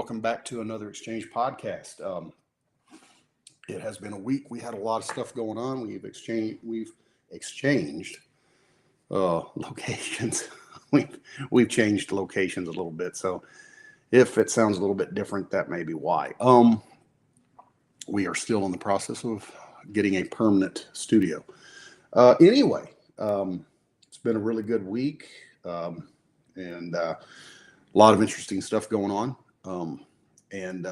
welcome back to another Exchange podcast. It has been a week. We had a lot of stuff going on. We've exchanged locations. we've changed locations a little bit. So if it sounds a little bit different, that may be why. We are still in the process of getting a permanent studio. Anyway, it's been a really good week, and a lot of interesting stuff going on, and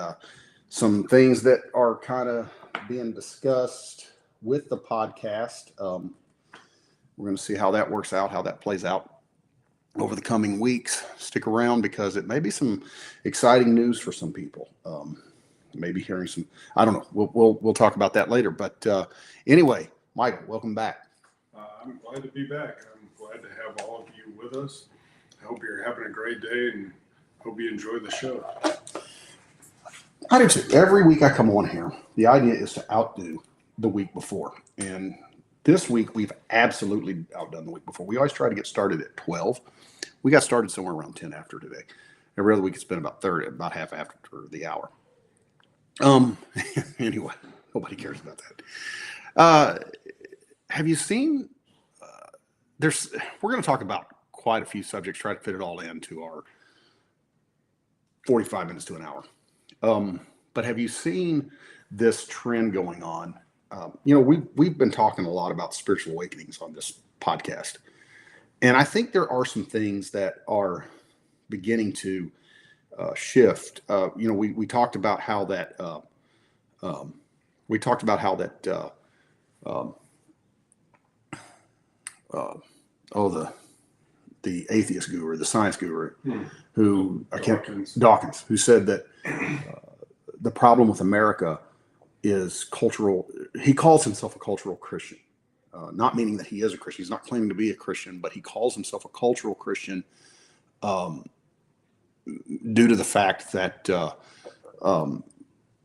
some things that are kind of being discussed with the podcast. We're going to see how that works out, how that plays out over the coming weeks. Stick around because it may be some exciting news for some people. Maybe hearing some, I don't know. We'll talk about that later. But anyway, Michael, welcome back. I'm glad to be back. I'm glad to have all of you with us. I hope you're having a great day and hope you enjoy the show. I do too. Every week I come on here, the idea is to outdo the week before. And this week we've absolutely outdone the week before. We always try to get started at 12. We got started somewhere around 10 after today. Every other week it's been about half after the hour. Anyway, nobody cares about that. Have you seen, we're going to talk about quite a few subjects, try to fit it all into our 45 minutes to an hour. But have you seen this trend going on? We've been talking a lot about spiritual awakenings on this podcast. And I think there are some things that are beginning to shift. We talked about how that the atheist guru, the science guru, Dawkins, who said that the problem with America is cultural. He calls himself a cultural Christian, not meaning that he is a Christian. He's not claiming to be a Christian, but he calls himself a cultural Christian due to the fact that,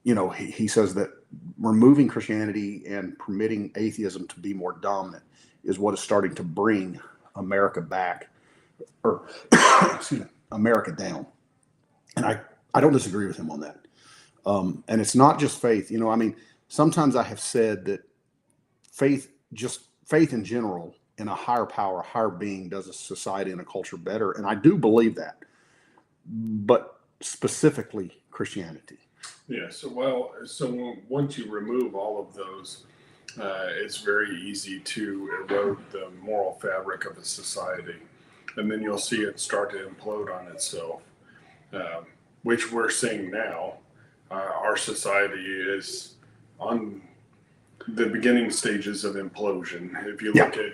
he says that removing Christianity and permitting atheism to be more dominant is what is starting to bring America back, or America down. And I don't disagree with him on that. And it's not just faith. Sometimes I have said that faith in general in a higher power, a higher being does a society and a culture better. And I do believe that, but specifically Christianity. Yeah. So once you remove all of those, it's very easy to erode the moral fabric of a society. And then you'll see it start to implode on itself, which we're seeing now. Our society is on the beginning stages of implosion. If you look at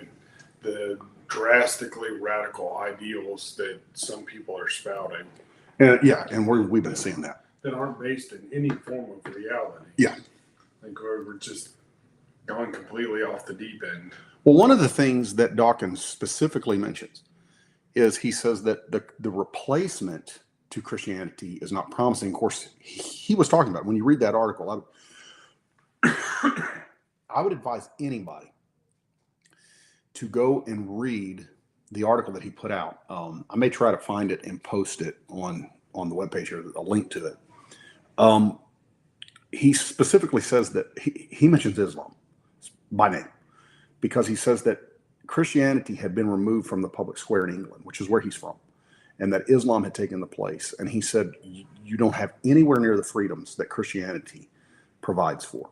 the drastically radical ideals that some people are spouting. And we've been seeing that. That aren't based in any form of reality. Yeah. Like we're just going completely off the deep end. Well, one of the things that Dawkins specifically mentions is he says that the replacement to Christianity is not promising. Of course, he was talking about, when you read that article, I would advise anybody to go and read the article that he put out. I may try to find it and post it on the webpage, or a link to it. He specifically says that he mentions Islam by name, because he says that Christianity had been removed from the public square in England, which is where he's from, and that Islam had taken the place. And he said, you don't have anywhere near the freedoms that Christianity provides for.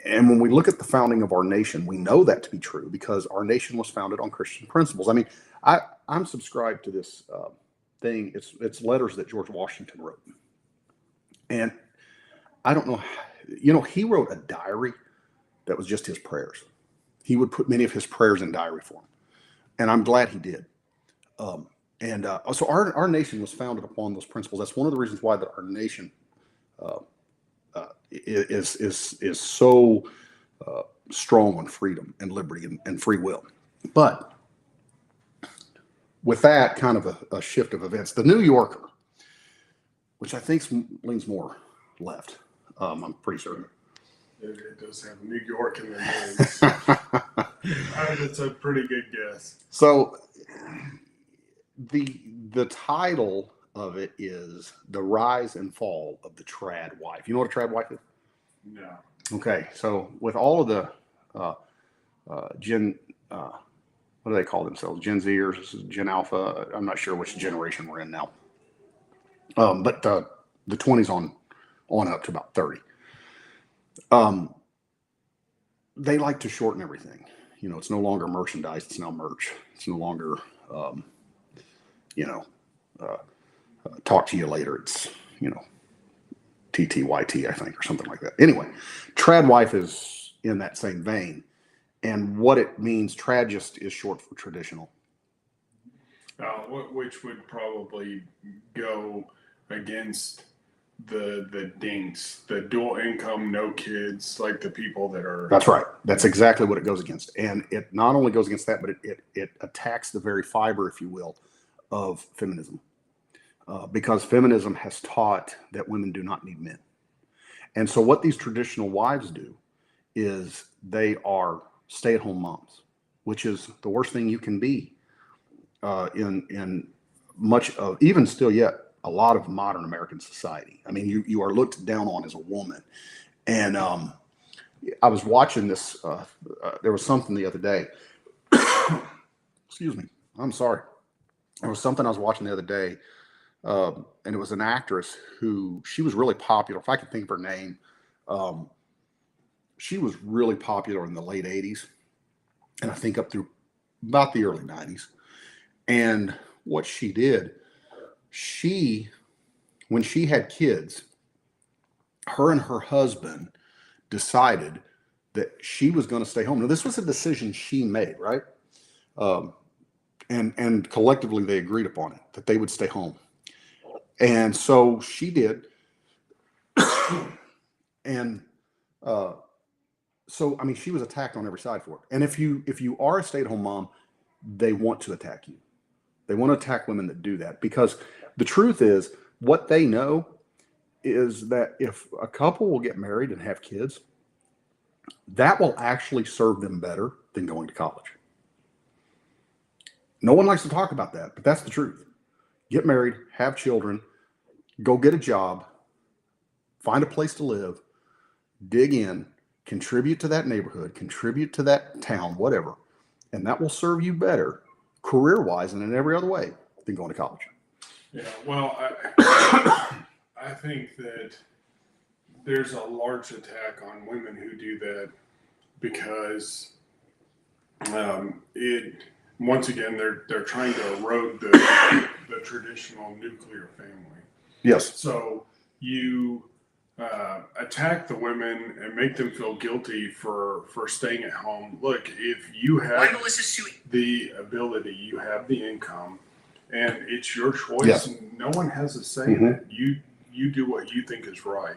And when we look at the founding of our nation, we know that to be true because our nation was founded on Christian principles. I'm subscribed to this thing. It's letters that George Washington wrote. And I don't know, he wrote a diary that was just his prayers. He would put many of his prayers in diary form. And I'm glad he did. So our nation was founded upon those principles. That's one of the reasons why that our nation is so strong on freedom and liberty and free will. But with that kind of a shift of events, the New Yorker, which I think leans more left, I'm pretty certain. It does have New York in the name. That's a pretty good guess. So the title of it is the rise and fall of the Tradwife. You know what a Tradwife is? No. Okay, so with all of the uh, Gen, what do they call themselves? Gen Zers, Gen Alpha. I'm not sure which generation we're in now, but the 20s on up to about 30. They like to shorten everything. You know, it's no longer merchandise; it's now merch. It's no longer, um, you know, talk to you later. It's TTYT, I think, or something like that. Anyway, Tradwife is in that same vein. And what it means, trad just is short for traditional. Which would probably go against the dinks, the dual income, no kids, like the people that are. That's right. That's exactly what it goes against. And it not only goes against that, but it attacks the very fiber, if you will, of feminism. Because feminism has taught that women do not need men. And so what these traditional wives do is they are stay-at-home moms, which is the worst thing you can be in much of, even still yet, a lot of modern American society. I mean, you are looked down on as a woman. And I was watching this, there was something the other day. Excuse me. I'm sorry. There was something I was watching the other day. And it was an actress who, she was really popular. If I could think of her name, she was really popular in the late 80s. And I think up through about the early 90s. And what she did, when she had kids, her and her husband decided that she was going to stay home. Now, this was a decision she made, right? And collectively they agreed upon it, that they would stay home. And so she did. And so, I mean, she was attacked on every side for it. And if you are a stay-at-home mom, they want to attack you. They want to attack women that do that, because the truth is, what they know is that if a couple will get married and have kids, that will actually serve them better than going to college. No one likes to talk about that, but that's the truth. Get married, have children, go get a job, find a place to live, dig in, contribute to that neighborhood, contribute to that town, whatever. And that will serve you better career-wise and in every other way than going to college. Yeah, well, I think that there's a large attack on women who do that because once again they're trying to erode the traditional nuclear family. Yes. So you attack the women and make them feel guilty for staying at home. Look, if you have the ability, you have the income, and it's your choice. Yes. And no one has a say in it. You do what you think is right.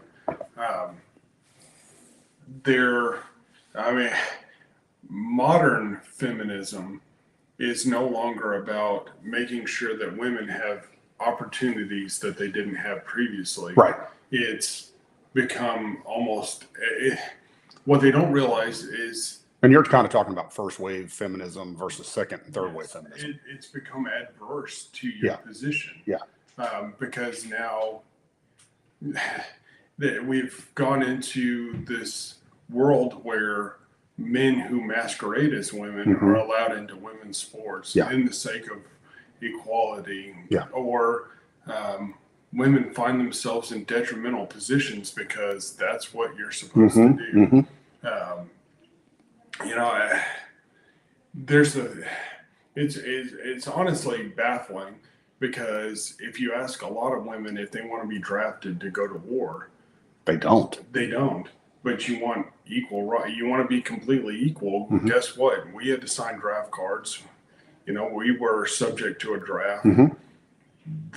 Modern feminism is no longer about making sure that women have opportunities that they didn't have previously. Right. It's become almost what they don't realize is. And you're kind of talking about first wave feminism versus second and third wave feminism. It's become adverse to your position. Yeah. Because now that we've gone into this world where men who masquerade as women are allowed into women's sports in the sake of equality, or women find themselves in detrimental positions because that's what you're supposed to do. It's honestly baffling, because if you ask a lot of women if they want to be drafted to go to war, they don't. But you want equal right. You want to be completely equal. Guess what? We had to sign draft cards. We were subject to a draft.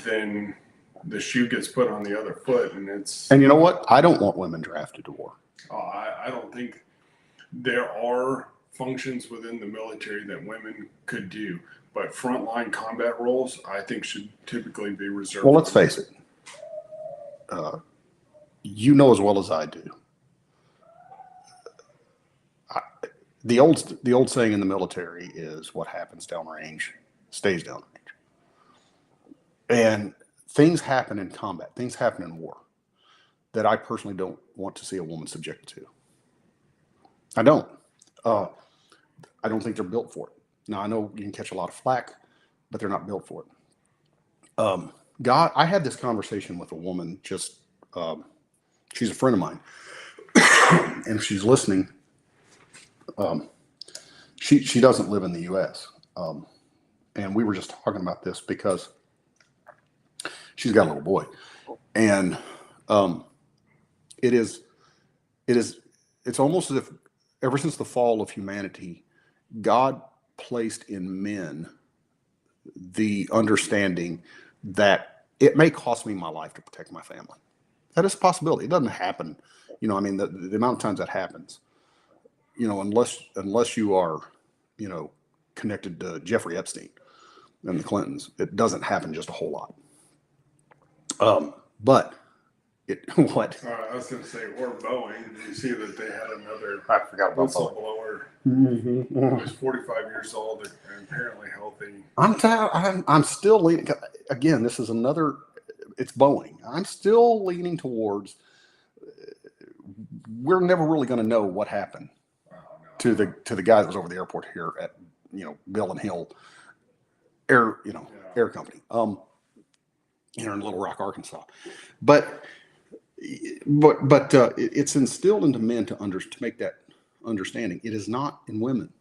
Then the shoe gets put on the other foot, and it's. And you know what? I don't want women drafted to war. I don't think there are functions within the military that women could do, but frontline combat roles, I think, should typically be reserved. Well, let's face it. You know as well as I do. The old saying in the military is, what happens downrange stays downrange. And things happen in combat, things happen in war that I personally don't want to see a woman subjected to. I don't. I don't think they're built for it. Now, I know you can catch a lot of flack, but they're not built for it. God, I had this conversation with a woman just, she's a friend of mine, and if she's listening, she doesn't live in the U.S., and we were just talking about this because she's got a little boy, and it's almost as if ever since the fall of humanity, God placed in men the understanding that it may cost me my life to protect my family. That is a possibility. It doesn't happen, you know. I mean, the amount of times that happens, you know, unless you are, you know, connected to Jeffrey Epstein and the Clintons, it doesn't happen just a whole lot. But it what? I was going to say, or Boeing. Did you see that they had another I forgot about Boeing. whistleblower Mm-hmm. who was 45 years old and apparently healthy? I'm still leaning. Again, this is another. It's Boeing. I'm still leaning towards. We're never really going to know what happened to the guy that was over the airport here at, you know, Bill and Hill Air, you know, Air Company, here in Little Rock, Arkansas. But it's instilled into men to make that understanding. It is not in women.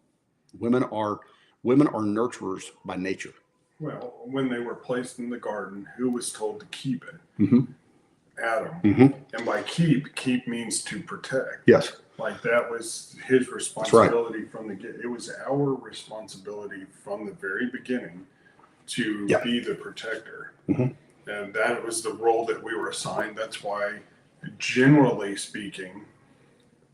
Women are nurturers by nature. Well, when they were placed in the garden, who was told to keep it? Mm-hmm. Adam. Mm-hmm. And by keep means to protect. Yes. Like that was his responsibility from the get. It was our responsibility from the very beginning to be the protector. Mm-hmm. And that was the role that we were assigned. That's why, generally speaking,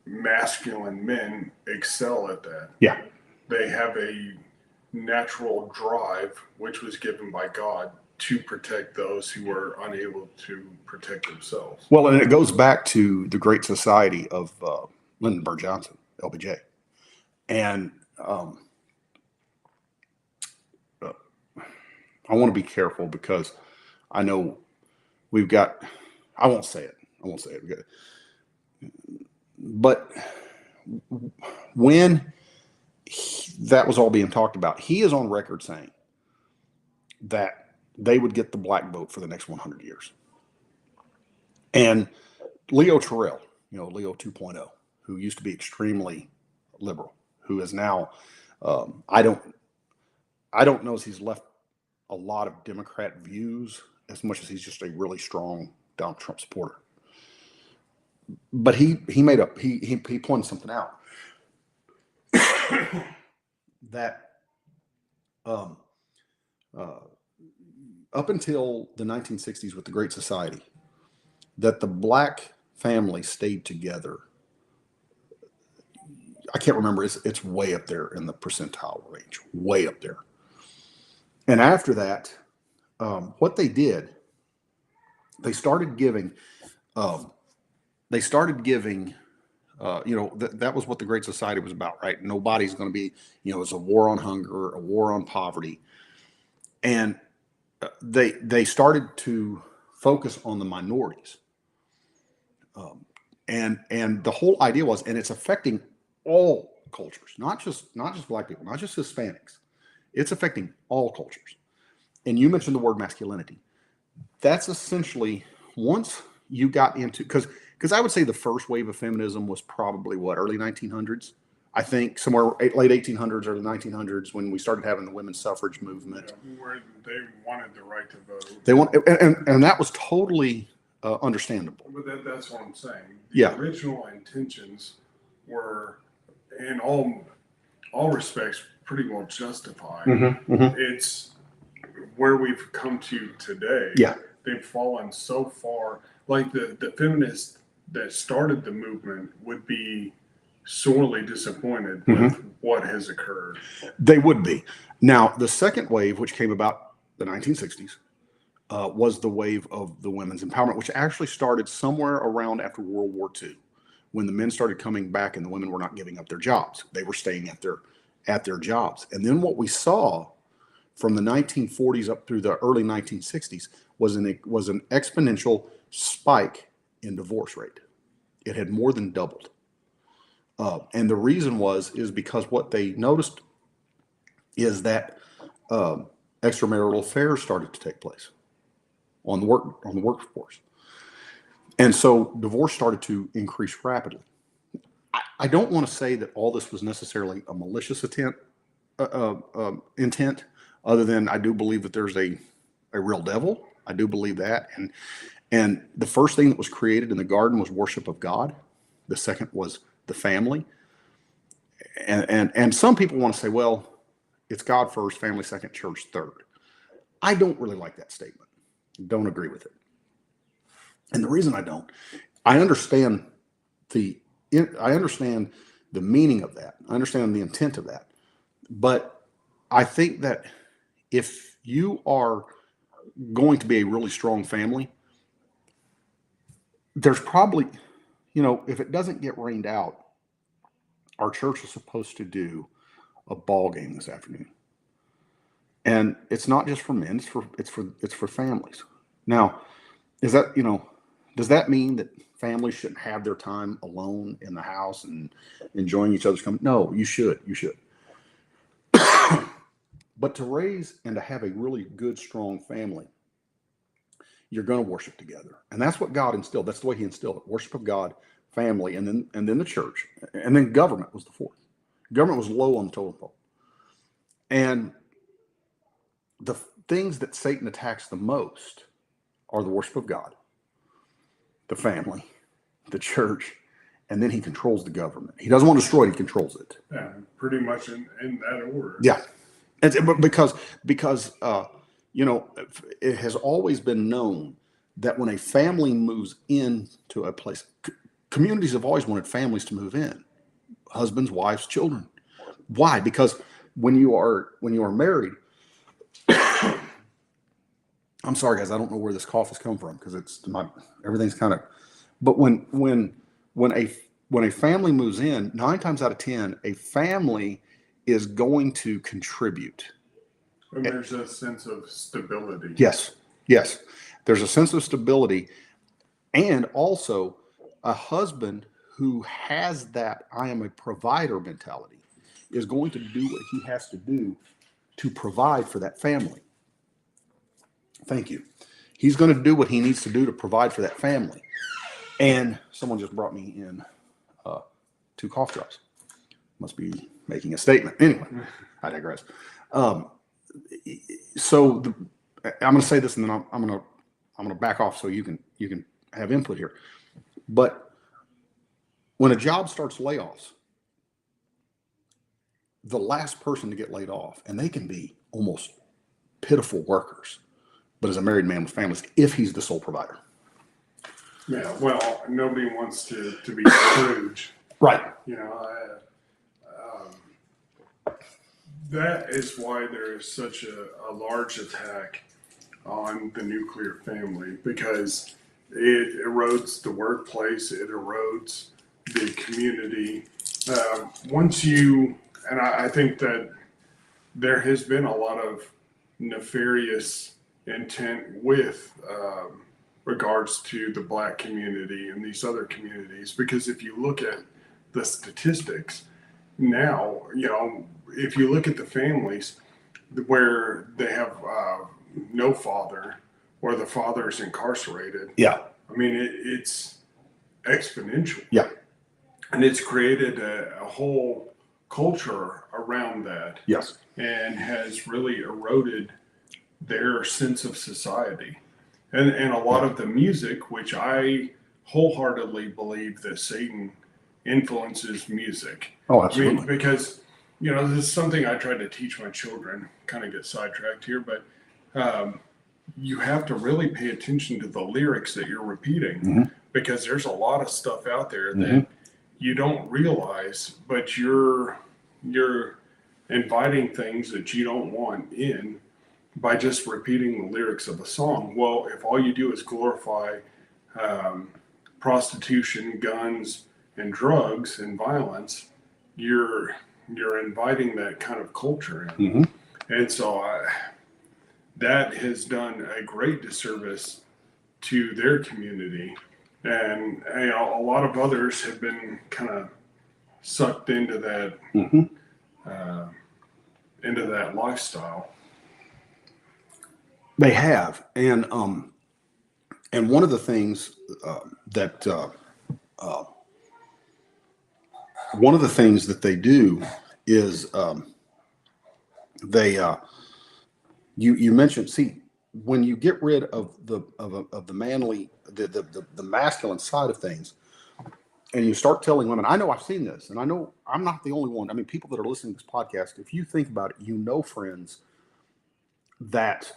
masculine men excel at that. Yeah. They have a natural drive, which was given by God, to protect those who are unable to protect themselves. Well, and it goes back to the Great Society of Lyndon Burr Johnson, LBJ. And I want to be careful because I know we've got, I won't say it. But when that was all being talked about, he is on record saying that they would get the black vote for the next 100 years. And Leo Terrell, you know, Leo 2.0, who used to be extremely liberal, who is now, I don't know if he's left a lot of Democrat views as much as he's just a really strong Donald Trump supporter. But he pointed something out that up until the 1960s with the Great Society, that the black family stayed together. I can't remember. It's way up there in the percentile range, way up there. And after that, what they did, they started giving, you know, that was what the Great Society was about, right? Nobody's going to be, you know, it's a war on hunger, a war on poverty. And they started to focus on the minorities. And the whole idea was, and it's affecting all cultures, not just black people, not just Hispanics. It's affecting all cultures. And you mentioned the word masculinity. That's essentially, once you got into, because I would say the first wave of feminism was probably early 1900s. I think somewhere late 1800s, early 1900s, when we started having the women's suffrage movement. Yeah, where they wanted the right to vote. They want, and that was totally understandable. But that's what I'm saying. The original intentions were, in all respects, pretty well justified. Mm-hmm, mm-hmm. It's where we've come to today. Yeah. They've fallen so far. Like the feminists that started the movement would be sorely disappointed with what has occurred. They would be. Now, the second wave, which came about the 1960s, was the wave of the women's empowerment, which actually started somewhere around after World War II, when the men started coming back and the women were not giving up their jobs. They were staying at their jobs. And then what we saw from the 1940s up through the early 1960s was an exponential spike in divorce rate. It had more than doubled. And the reason is because what they noticed is that extramarital affairs started to take place on the workforce. And so divorce started to increase rapidly. I don't want to say that all this was necessarily a malicious intent, other than I do believe that there's a real devil. I do believe that. And the first thing that was created in the garden was worship of God. The second was the family. And some people want to say, well, it's God first, family second, church third. I don't really like that statement. Don't agree with it. And the reason I understand the meaning of that. I understand the intent of that. But I think that if you are going to be a really strong family, there's probably, if it doesn't get rained out, our church is supposed to do a ball game this afternoon. And it's not just for men, it's for families. Now, is that, does that mean that families shouldn't have their time alone in the house and enjoying each other's company? No, you should. But to raise and to have a really good, strong family, you're going to worship together. And that's what God instilled. That's the way he instilled it. Worship of God, family, and then the church. And then government was the fourth. Government was low on the totem pole. And the things that Satan attacks the most are the worship of God, the family, the church, and then he controls the government. He doesn't want to destroy it, he controls it. Yeah, pretty much in that order. Yeah. Because it has always been known that when a family moves into a place, communities have always wanted families to move in, husbands, wives, children. Why? Because when you are married, I'm sorry guys, I don't know where this cough has come from because everything's kind of. But when a family moves in, 9 times out of 10, a family is going to contribute. And there's a sense of stability. Yes. There's a sense of stability, and also a husband who has that I am a provider mentality is going to do what he has to do to provide for that family. Thank you. He's going to do what he needs to do to provide for that family. And someone just brought me in 2 cough drops. Must be making a statement. Anyway, I digress. So I'm going to say this, and then I'm going to back off so you can have input here. But when a job starts layoffs, the last person to get laid off, and they can be almost pitiful workers, but as a married man with families, if he's the sole provider. Yeah, well, nobody wants to be Scrooge. Right. That is why there is such a large attack on the nuclear family, because it erodes the workplace, it erodes the community. And I think that there has been a lot of nefarious intent with regards to the Black community and these other communities, because if you look at the statistics now, if you look at the families where they have no father or the father is incarcerated, I mean, it's exponential. Yeah. And it's created a whole culture around that. Yes. And has really eroded their sense of society. And a lot of the music, which I wholeheartedly believe that Satan influences music. Oh, absolutely. I mean, because, this is something I try to teach my children, kind of get sidetracked here, but you have to really pay attention to the lyrics that you're repeating, because there's a lot of stuff out there that you don't realize, but you're inviting things that you don't want in by just repeating the lyrics of a song. Well, if all you do is glorify prostitution, guns, and drugs and violence, you're inviting that kind of culture in. And so that has done a great disservice to their community. And a lot of others have been kind of sucked into that lifestyle. They have, and one of the things that they do is they you mentioned, see, when you get rid of the manly, the masculine side of things, and you start telling women, I know I've seen this, and I know I'm not the only one. I mean, people that are listening to this podcast, if you think about it, friends that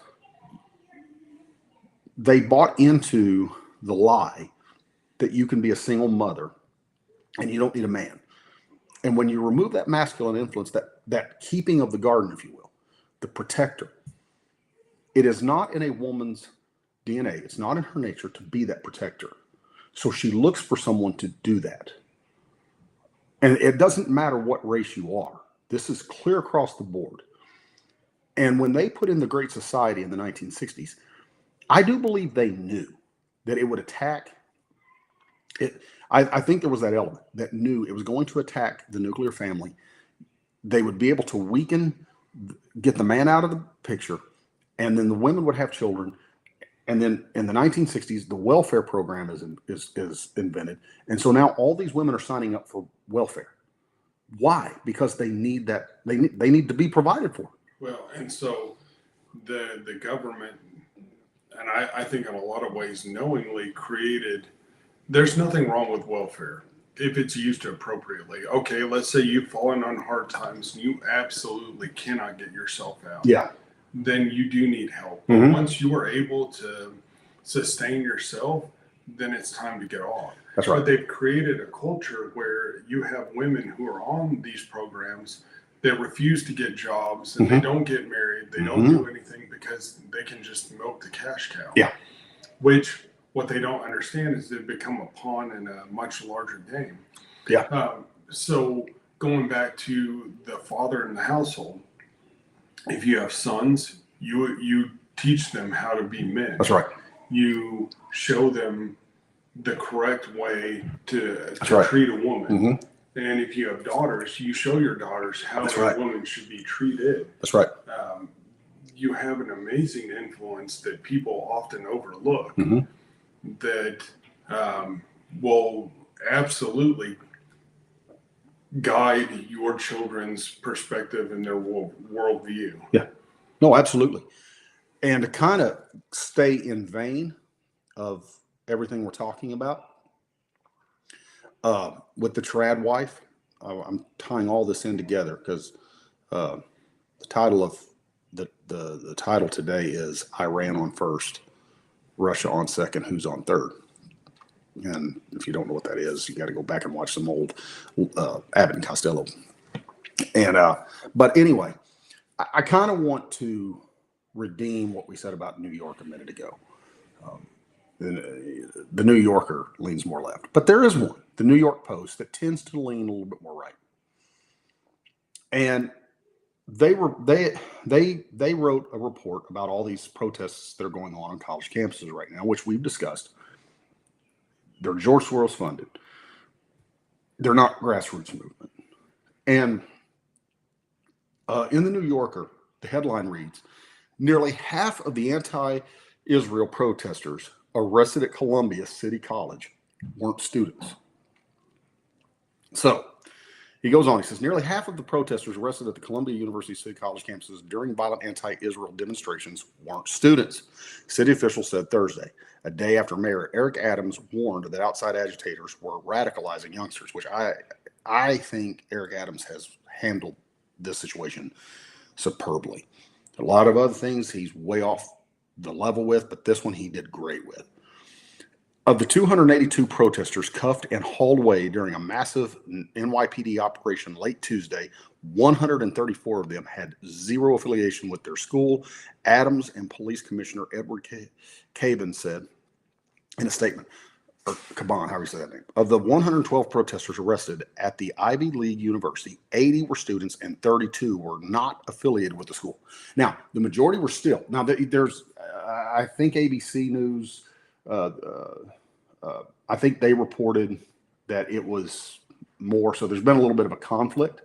they bought into the lie that you can be a single mother and you don't need a man. And when you remove that masculine influence, that keeping of the garden, if you will, the protector, it is not in a woman's DNA. It's not in her nature to be that protector. So she looks for someone to do that. And it doesn't matter what race you are. This is clear across the board. And when they put in the Great Society in the 1960s, I do believe they knew that it would attack it. I think there was that element that knew it was going to attack the nuclear family. They would be able to weaken, get the man out of the picture, and then the women would have children. And then in the 1960s, the welfare program is invented. And so now all these women are signing up for welfare. Why? Because they need that. They need to be provided for. Well, and so the government, and I think in a lot of ways knowingly created, there's nothing wrong with welfare if it's used appropriately. Okay, let's say you've fallen on hard times and you absolutely cannot get yourself out. Yeah. Then you do need help. But once you are able to sustain yourself, then it's time to get off. That's right. But they've created a culture where you have women who are on these programs that refuse to get jobs and they don't get married. They don't do anything because they can just milk the cash cow. Yeah. Which what they don't understand is they've become a pawn in a much larger game. Yeah. So going back to the father in the household, if you have sons, you teach them how to be men. That's right. You show them the correct way to right. treat a woman. And if you have daughters, you show your daughters how a woman should be treated. That's right. You have an amazing influence that people often overlook that will absolutely guide your children's perspective and their worldview. Yeah. No, absolutely. And to kind of stay in vein of everything we're talking about, with the Tradwife, I'm tying all this in together because the title of the title today is Iran on first, Russia on second, who's on third. And if you don't know what that is, you got to go back and watch some old Abbott and Costello. And but anyway, I kind of want to redeem what we said about New York a minute ago. The New Yorker leans more left, but there is one, the New York Post, that tends to lean a little bit more right. And they wrote a report about all these protests that are going on college campuses right now, which we've discussed. They're George Soros funded. They're not grassroots movement. And in the New Yorker, the headline reads, nearly half of the anti-Israel protesters arrested at Columbia City College weren't students. So he goes on, he says, nearly half of the protesters arrested at the Columbia University City College campuses during violent anti-Israel demonstrations weren't students, city officials said Thursday, a day after Mayor Eric Adams warned that outside agitators were radicalizing youngsters, which I think Eric Adams has handled this situation superbly. A lot of other things he's way off the level with, but this one he did great with. Of the 282 protesters cuffed and hauled away during a massive NYPD operation late Tuesday, 134 of them had zero affiliation with their school, Adams and Police Commissioner Edward Cabin said in a statement. or Caban, however you say that name, of the 112 protesters arrested at the Ivy League University, 80 were students and 32 were not affiliated with the school. Now, the majority were still. Now, there's, I think ABC News, I think they reported that it was more. So there's been a little bit of a conflict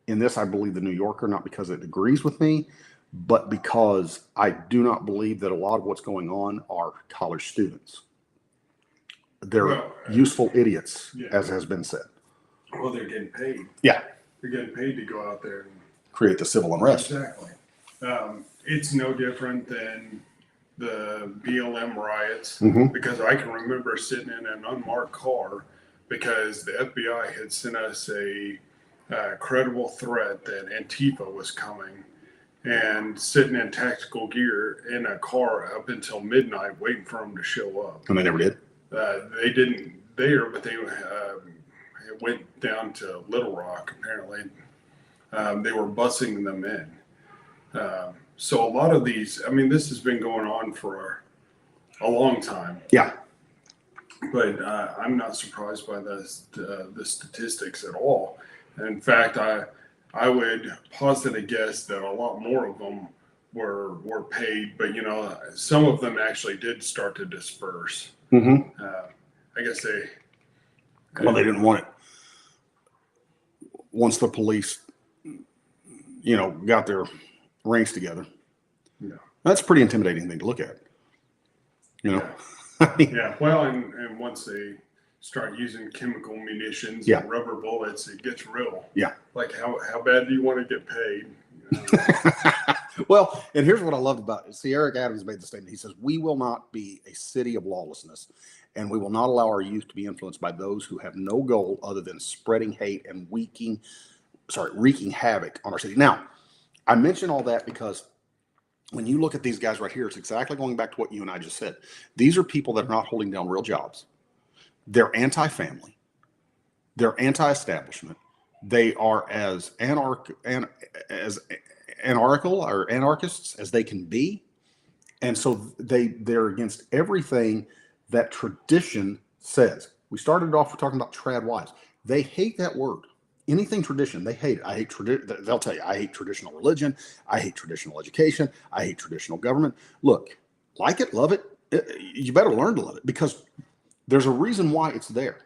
in this. I believe the New Yorker, not because it agrees with me, but because I do not believe that a lot of what's going on are college students. They're useful idiots, yeah. as has been said. Well, they're getting paid. Yeah. They're getting paid to go out there and create the civil unrest. Exactly. It's no different than the BLM riots, because I can remember sitting in an unmarked car because the FBI had sent us a credible threat that Antifa was coming, and sitting in tactical gear in a car up until midnight waiting for them to show up. And they never did? They didn't there, but they went down to Little Rock, apparently. They were busing them in. So a lot of these, I mean, this has been going on for a long time. Yeah. But I'm not surprised by the statistics at all. In fact, I would posit a guess that a lot more of them were paid, but some of them actually did start to disperse. I guess they didn't want it. Once the police, got their ranks together. Yeah. That's a pretty intimidating thing to look at. Yeah. Yeah. Well, and once they start using chemical munitions and rubber bullets, it gets real. Yeah. Like how bad do you want to get paid? Well, and here's what I love about it. See, Eric Adams made the statement. He says, "We will not be a city of lawlessness, and we will not allow our youth to be influenced by those who have no goal other than spreading hate and wreaking havoc on our city." Now, I mention all that because when you look at these guys right here, it's exactly going back to what you and I just said. These are people that are not holding down real jobs. They're anti-family. They're anti-establishment. They are as anarchical or anarchists as they can be. And so they're against everything that tradition says. We started off talking about Tradwives. They hate that word. Anything tradition, they hate it. They'll tell you, I hate traditional religion. I hate traditional education. I hate traditional government. Look, like it, love it. You better learn to love it, because there's a reason why it's there.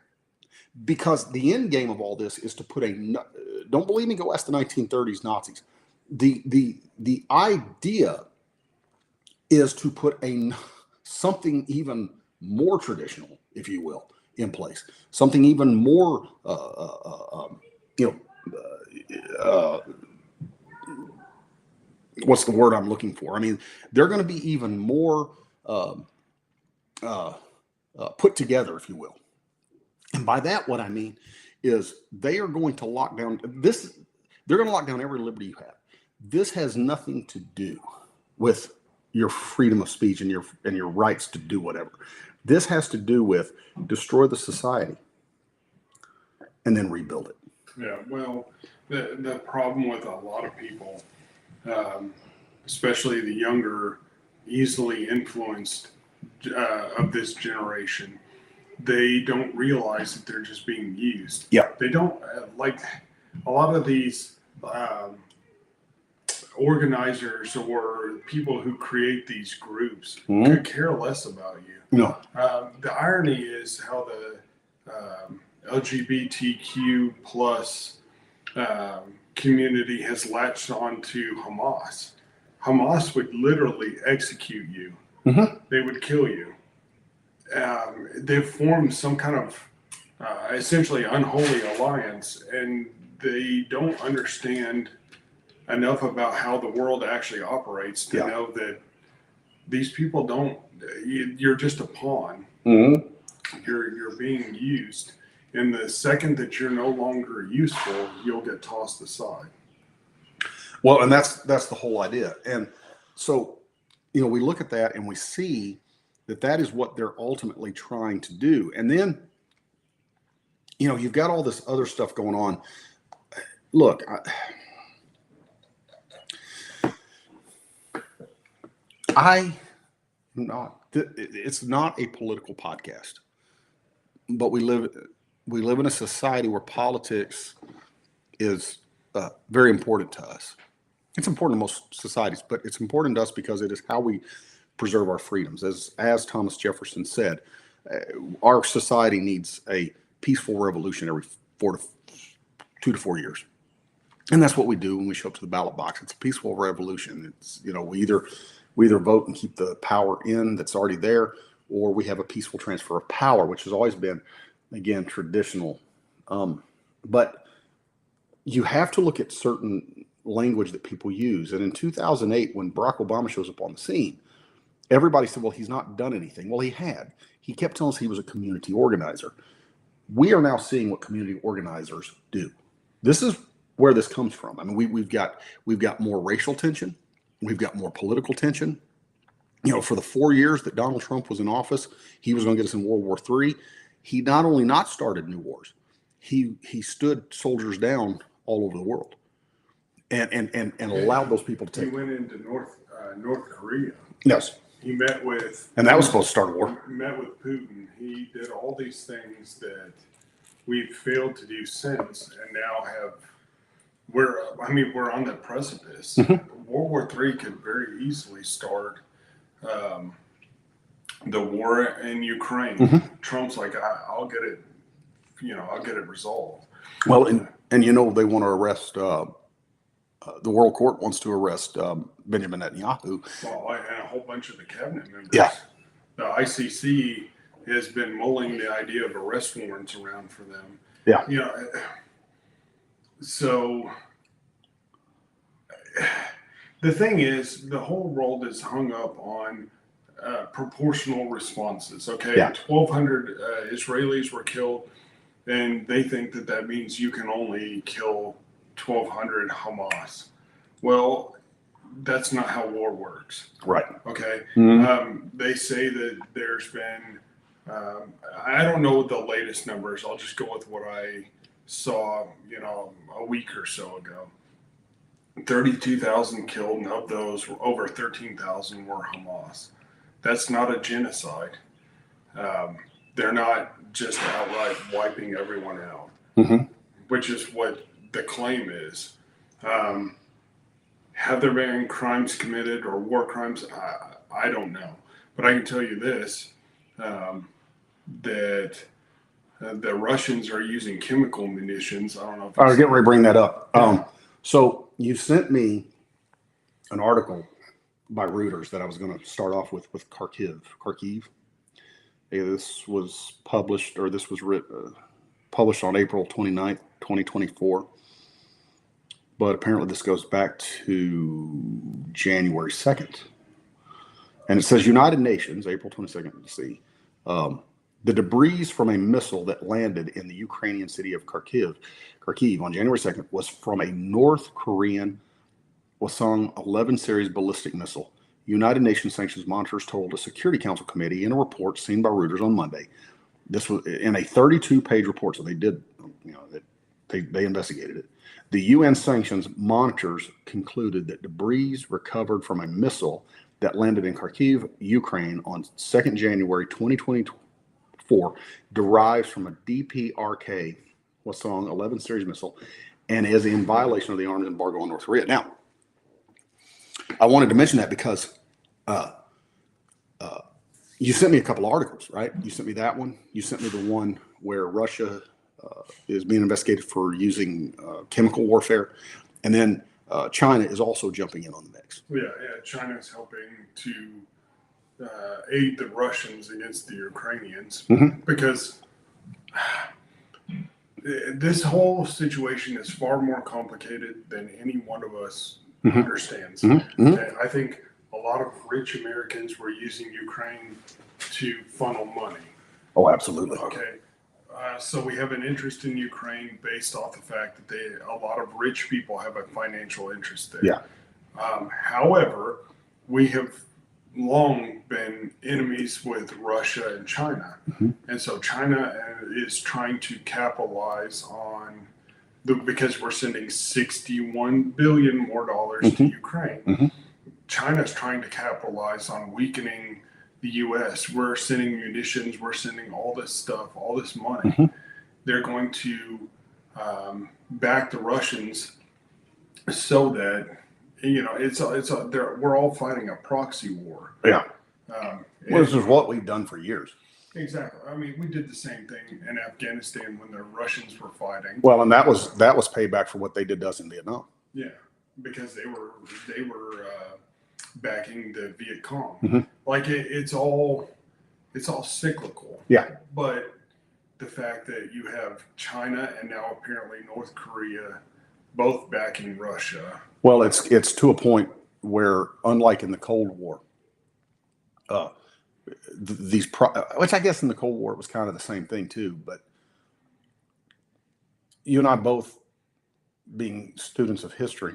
Because the end game of all this is to put don't believe me, go ask the 1930s Nazis. The idea is to put something even more traditional, if you will, in place. Something even more, what's the word I'm looking for? I mean, they're going to be even more put together, if you will. And by that, what I mean is they are going to lock down this. They're going to lock down every liberty you have. This has nothing to do with your freedom of speech and your rights to do whatever. This has to do with destroy the society and then rebuild it. Yeah, well, the problem with a lot of people, especially the younger, easily influenced of this generation, they don't realize that they're just being used. Yeah. They don't, like a lot of these organizers or people who create these groups could care less about you. No. The irony is how the LGBTQ plus community has latched on to Hamas. Hamas would literally execute you. They would kill you. They've formed some kind of essentially unholy alliance, and they don't understand enough about how the world actually operates to know that these people don't. You're just a pawn. You're being used, and the second that you're no longer useful, you'll get tossed aside. Well, and that's the whole idea. And so, we look at that and we see that is what they're ultimately trying to do. And then, you've got all this other stuff going on. Look, it's not a political podcast. but we live in a society where politics is very important to us. It's important to most societies, but it's important to us because it is how we preserve our freedoms. As Thomas Jefferson said, our society needs a peaceful revolution every 2 to 4 years. And that's what we do when we show up to the ballot box. It's a peaceful revolution. It's, we either vote and keep the power in that's already there, or we have a peaceful transfer of power, which has always been, again, traditional. But you have to look at certain language that people use. And in 2008, when Barack Obama shows up on the scene, everybody said, well, he's not done anything. Well, he had. He kept telling us he was a community organizer. We are now seeing what community organizers do. This is where this comes from. I mean, we've got more racial tension. We've got more political tension. For the 4 years that Donald Trump was in office, he was going to get us in World War III. He not only not started new wars, he stood soldiers down all over the world, and allowed those people to take. He went into North Korea. Yes. He met with, and that was supposed to start a war. Met with Putin. He did all these things that we've failed to do since, and now we're on the precipice. Mm-hmm. World War III could very easily start. The war in Ukraine. Mm-hmm. Trump's like, I'll get it. I'll get it resolved. Well, and they want to arrest. The World Court wants to arrest Benjamin Netanyahu. Well, and a whole bunch of the cabinet members. Yeah. The ICC has been mulling the idea of arrest warrants around for them. Yeah. So the thing is, the whole world is hung up on proportional responses. Okay, yeah. 1,200 Israelis were killed, and they think that means you can only kill 1,200 Hamas. Well, that's not how war works. Right. Okay. Mm-hmm. They say that there's been, I don't know the latest numbers. I'll just go with what I saw, a week or so ago. 32,000 killed, and of those, over 13,000 were Hamas. That's not a genocide. They're not just outright wiping everyone out, mm-hmm. which is what the claim is. Have there been crimes committed or war crimes? I don't know. But I can tell you this, that the Russians are using chemical munitions. I don't know if I was getting ready to bring that up. So you sent me an article by Reuters that I was going to start off with Kharkiv. This was published on April 29th, 2024. But apparently this goes back to January 2nd. And it says United Nations, April 22nd, see, the debris from a missile that landed in the Ukrainian city of Kharkiv on January 2nd was from a North Korean Hwasong 11 series ballistic missile. United Nations sanctions monitors told a Security Council committee in a report seen by Reuters on Monday. This was in a 32-page report, so they did, they investigated it. The UN sanctions monitors concluded that debris recovered from a missile that landed in Kharkiv, Ukraine on 2nd January 2024 derives from a DPRK Hwasong 11 series missile and is in violation of the arms embargo on North Korea. Now, I wanted to mention that because you sent me a couple articles, right? You sent me that one. You sent me the one where Russia is being investigated for using chemical warfare. And then China is also jumping in on the mix. Yeah, China is helping to aid the Russians against the Ukrainians, mm-hmm. because this whole situation is far more complicated than any one of us mm-hmm. understands. Mm-hmm. Okay? I think a lot of rich Americans were using Ukraine to funnel money. Oh, absolutely. Okay. So we have an interest in Ukraine based off the fact that a lot of rich people have a financial interest there. Yeah. However, we have long been enemies with Russia and China. Mm-hmm. And so China is trying to capitalize on because we're sending $61 billion more mm-hmm. to Ukraine. Mm-hmm. China's trying to capitalize on weakening the the U.S. We're sending munitions. We're sending all this stuff, all this money. Mhm. They're going to back the Russians so that we're all fighting a proxy war. Yeah. Um, Well, this is what we've done for years. Exactly. I mean, we did the same thing in Afghanistan when the Russians were fighting. Well, and that was payback for what they did to us in Vietnam. Yeah, because they were backing the Viet Cong. Mm-hmm. Like it's all cyclical. Yeah. But the fact that you have China and now apparently North Korea both backing Russia. Well, it's to a point where, unlike in the Cold War, which I guess in the Cold War it was kind of the same thing too. But you and I both, being students of history,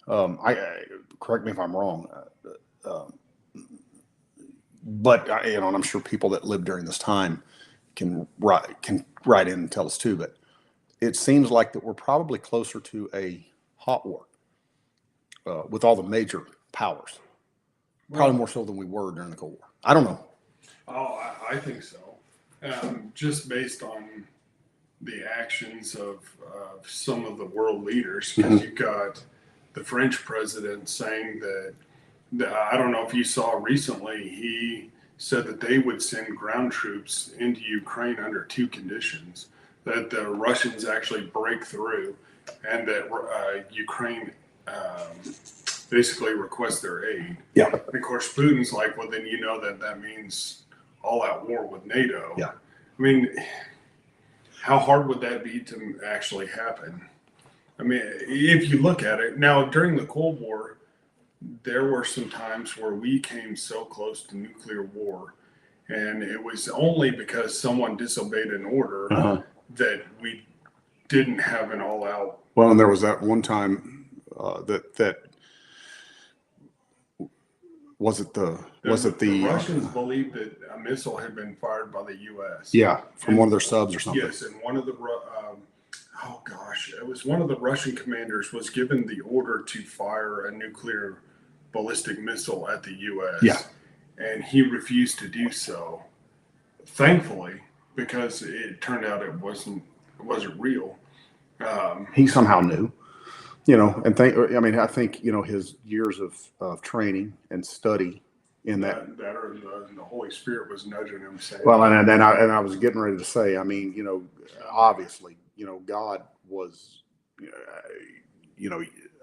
correct me if I'm wrong, but and I'm sure people that lived during this time can write in and tell us too. But it seems like that we're probably closer to a hot war with all the major powers, probably more so than we were during the Cold War. I don't know. Oh, I think so. Just based on the actions of some of the world leaders, because you've got the French president saying that, I don't know if you saw recently, he said that they would send ground troops into Ukraine under two conditions: that the Russians actually break through, and that Ukraine basically request their aid. Yeah. And of course, Putin's like, well, then that means all-out war with NATO. Yeah. I mean, how hard would that be to actually happen? I mean, if you look at it now, during the Cold War, there were some times where we came so close to nuclear war, and it was only because someone disobeyed an order that we didn't have an all-out. Well, and there was that one time that the Russians believed that a missile had been fired by the U.S. Yeah, from one of their subs or something. Yes, and one of the it was one of the Russian commanders was given the order to fire a nuclear ballistic missile at the U.S. Yeah, and he refused to do so. Thankfully, because it turned out it wasn't real. He somehow knew. I think his years of training and study in that or the Holy Spirit was nudging him saying. Well, and I was getting ready to say, I mean, obviously, God was,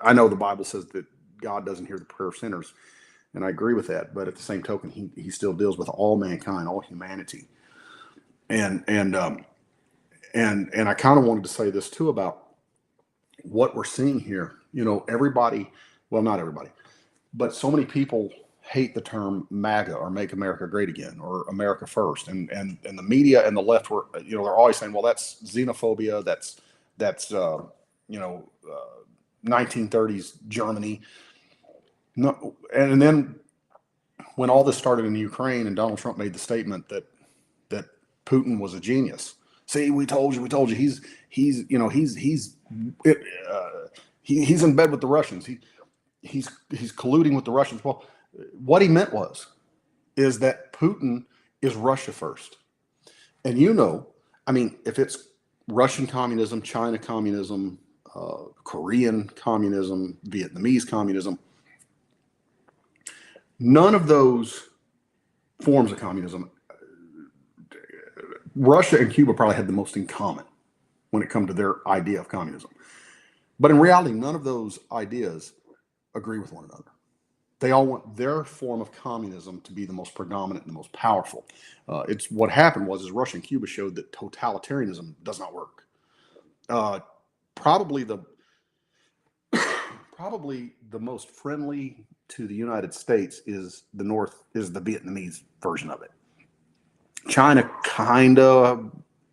I know the Bible says that God doesn't hear the prayer of sinners, and I agree with that. But at the same token, he still deals with all mankind, all humanity, and I kind of wanted to say this too about what we're seeing here. Everybody, well, not everybody, but so many people hate the term MAGA, or Make America Great Again, or America First, and the media and the left were, they're always saying, well, that's xenophobia, that's 1930s Germany. No, and then when all this started in Ukraine and Donald Trump made the statement that Putin was a genius. See, we told you. He's in bed with the Russians. He's colluding with the Russians. Well, what he meant is that Putin is Russia first. And I mean, if it's Russian communism, China communism, Korean communism, Vietnamese communism, none of those forms of communism, Russia and Cuba probably had the most in common when it comes to their idea of communism. But in reality, none of those ideas agree with one another. They all want their form of communism to be the most predominant and the most powerful. It's what happened is Russia and Cuba showed that totalitarianism does not work. Probably the most friendly to the United States is the Vietnamese version of it. China,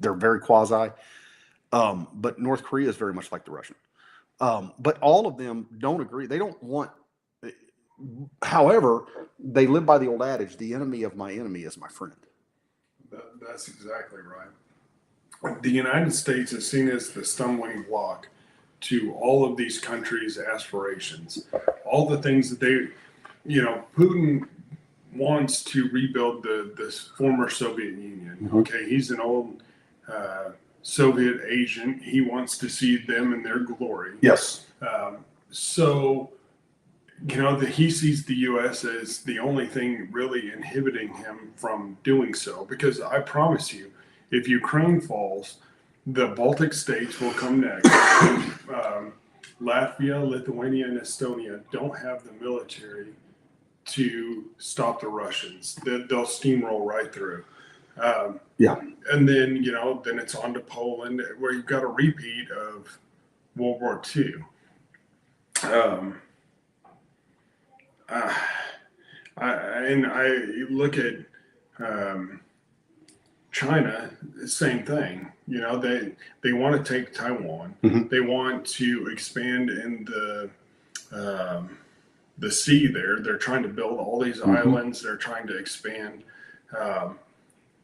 they're very quasi, but North Korea is very much like the Russian. But all of them don't agree. They don't want. However, they live by the old adage, the enemy of my enemy is my friend. That's exactly right. The United States is seen as the stumbling block to all of these countries' aspirations. All the things that Putin wants to rebuild this former Soviet Union. Mm-hmm. Okay, he's an old Soviet agent. He wants to see them in their glory. Yes. So, he sees the U.S. as the only thing really inhibiting him from doing so. Because I promise you, if Ukraine falls, the Baltic states will come next. Latvia, Lithuania, and Estonia don't have the military to stop the Russians. They'll steamroll right through. Yeah. And then, then it's on to Poland, where you've got a repeat of World War II. I look at China, same thing. They want to take Taiwan. Mm-hmm. They want to expand in the sea there. They're trying to build all these islands. They're trying to expand.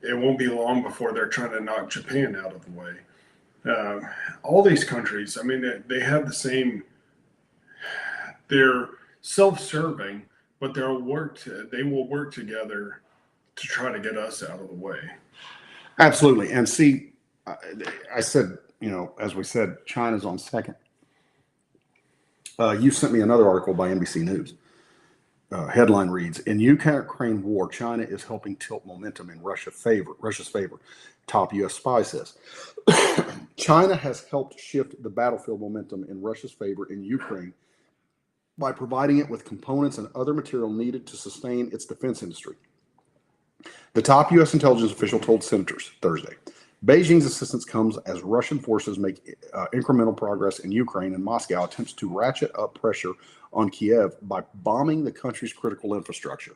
It won't be long before they're trying to knock Japan out of the way. All these countries, I mean, they have the same. They're self-serving, but they will work together to try to get us out of the way. Absolutely. And see, I said, as we said, China's on second. You sent me another article by NBC News. Headline reads, in Ukraine war, China is helping tilt momentum in Russia's favor. Top U.S. spy says. China has helped shift the battlefield momentum in Russia's favor in Ukraine by providing it with components and other material needed to sustain its defense industry. The top U.S. intelligence official told senators Thursday. Beijing's assistance comes as Russian forces make incremental progress in Ukraine, and Moscow attempts to ratchet up pressure on Kiev by bombing the country's critical infrastructure.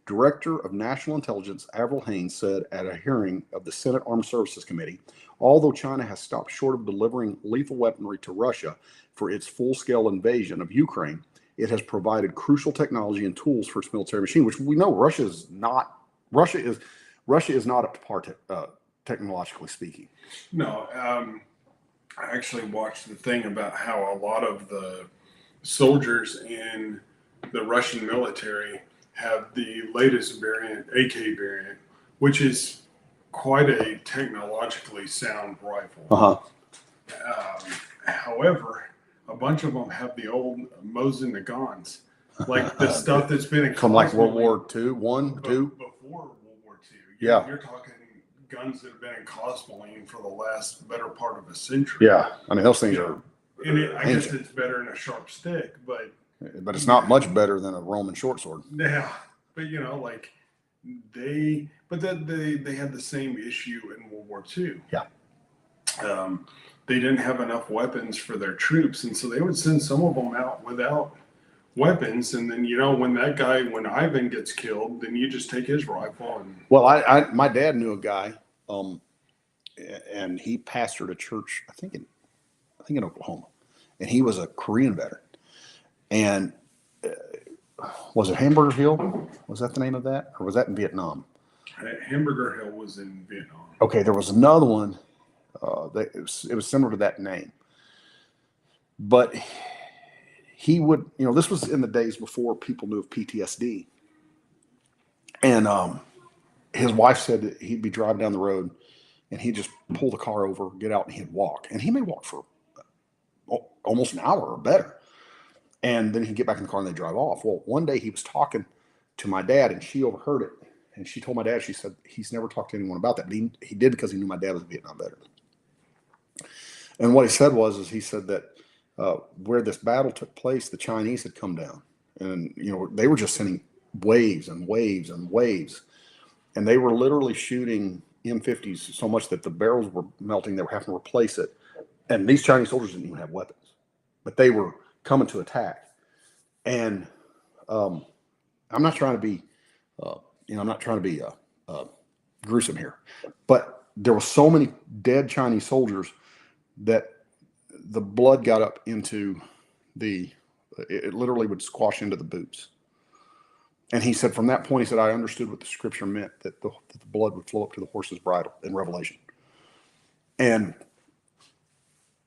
Director of National Intelligence Avril Haines said at a hearing of the Senate Armed Services Committee, although China has stopped short of delivering lethal weaponry to Russia for its full-scale invasion of Ukraine, it has provided crucial technology and tools for its military machine, which we know Russia is not up to par technologically speaking. No, I actually watched the thing about how a lot of the soldiers in the Russian military have the latest variant, AK variant, which is quite a technologically sound rifle. However, a bunch of them have the old Mosin Nagants, like the stuff that's been in from like World War II, Two. Before World War II. Yeah. You're talking guns that have been in Cosmoline for the last better part of a century. Yeah. I mean, those things are. And I guess it's better in a sharp stick, but it's not much better than a Roman short sword. Yeah. But they had the same issue in World War II. Yeah. They didn't have enough weapons for their troops, and so they would send some of them out without weapons, and then when Ivan gets killed, then you just take his rifle. And well, my dad knew a guy, and he pastored a church, I think in Oklahoma, and he was a Korean veteran. And was it Hamburger Hill? Was that the name of that, or was that in Vietnam? Hamburger Hill was in Vietnam. Okay, there was another one. It was similar to that name, but he would, this was in the days before people knew of PTSD, and his wife said that he'd be driving down the road, and he'd just pull the car over, get out, and he'd walk, and he may walk for almost an hour or better, and then he'd get back in the car and they'd drive off. Well, one day he was talking to my dad, and she overheard it, and she told my dad, she said he's never talked to anyone about that, but he did because he knew my dad was a Vietnam veteran. And what he said he said that where this battle took place, the Chinese had come down, and they were just sending waves and waves and waves, and they were literally shooting M50s so much that the barrels were melting. They were having to replace it, and these Chinese soldiers didn't even have weapons, but they were coming to attack. And I'm not trying to be, gruesome here, but there were so many dead Chinese soldiers that the blood got up into it literally would squash into the boots. And he said, from that point, he said, I understood what the scripture meant, that the blood would flow up to the horse's bridle in Revelation. And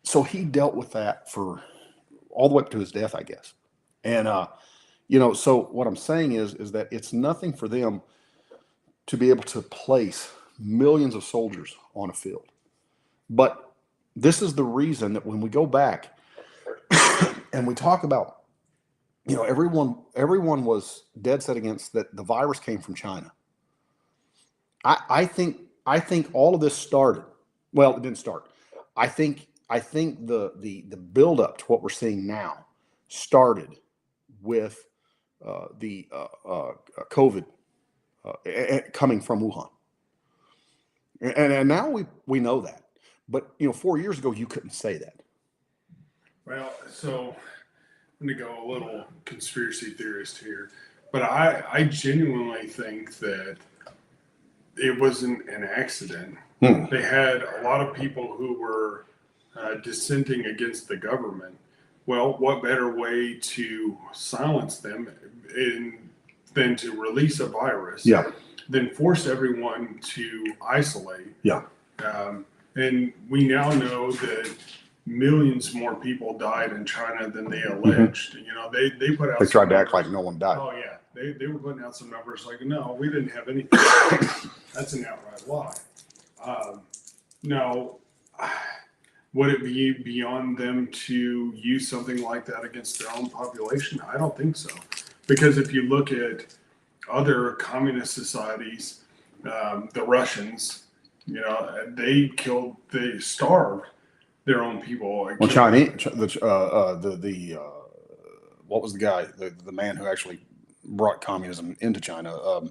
so he dealt with that for all the way up to his death, I guess. And So what I'm saying is that it's nothing for them to be able to place millions of soldiers on a field. But this is the reason that when we go back and we talk about, everyone was dead set against that the virus came from China. I think all of this started. Well, it didn't start. I think the build up to what we're seeing now started with the COVID coming from Wuhan, and now we know that. But 4 years ago, you couldn't say that. Well, so I'm going to go a little conspiracy theorist here, but I genuinely think that it wasn't an accident. They had a lot of people who were dissenting against the government. Well, what better way to silence them than to release a virus? Yeah. Than force everyone to isolate. Yeah. And we now know that millions more people died in China than they alleged. They put out. They tried to act like no one died. Oh yeah, they were putting out some numbers like, no, we didn't have anything. That's an outright lie. Now, would it be beyond them to use something like that against their own population? I don't think so, because if you look at other communist societies, the Russians, they starved their own people. Well, Chinese, what was the guy, the man who actually brought communism into China?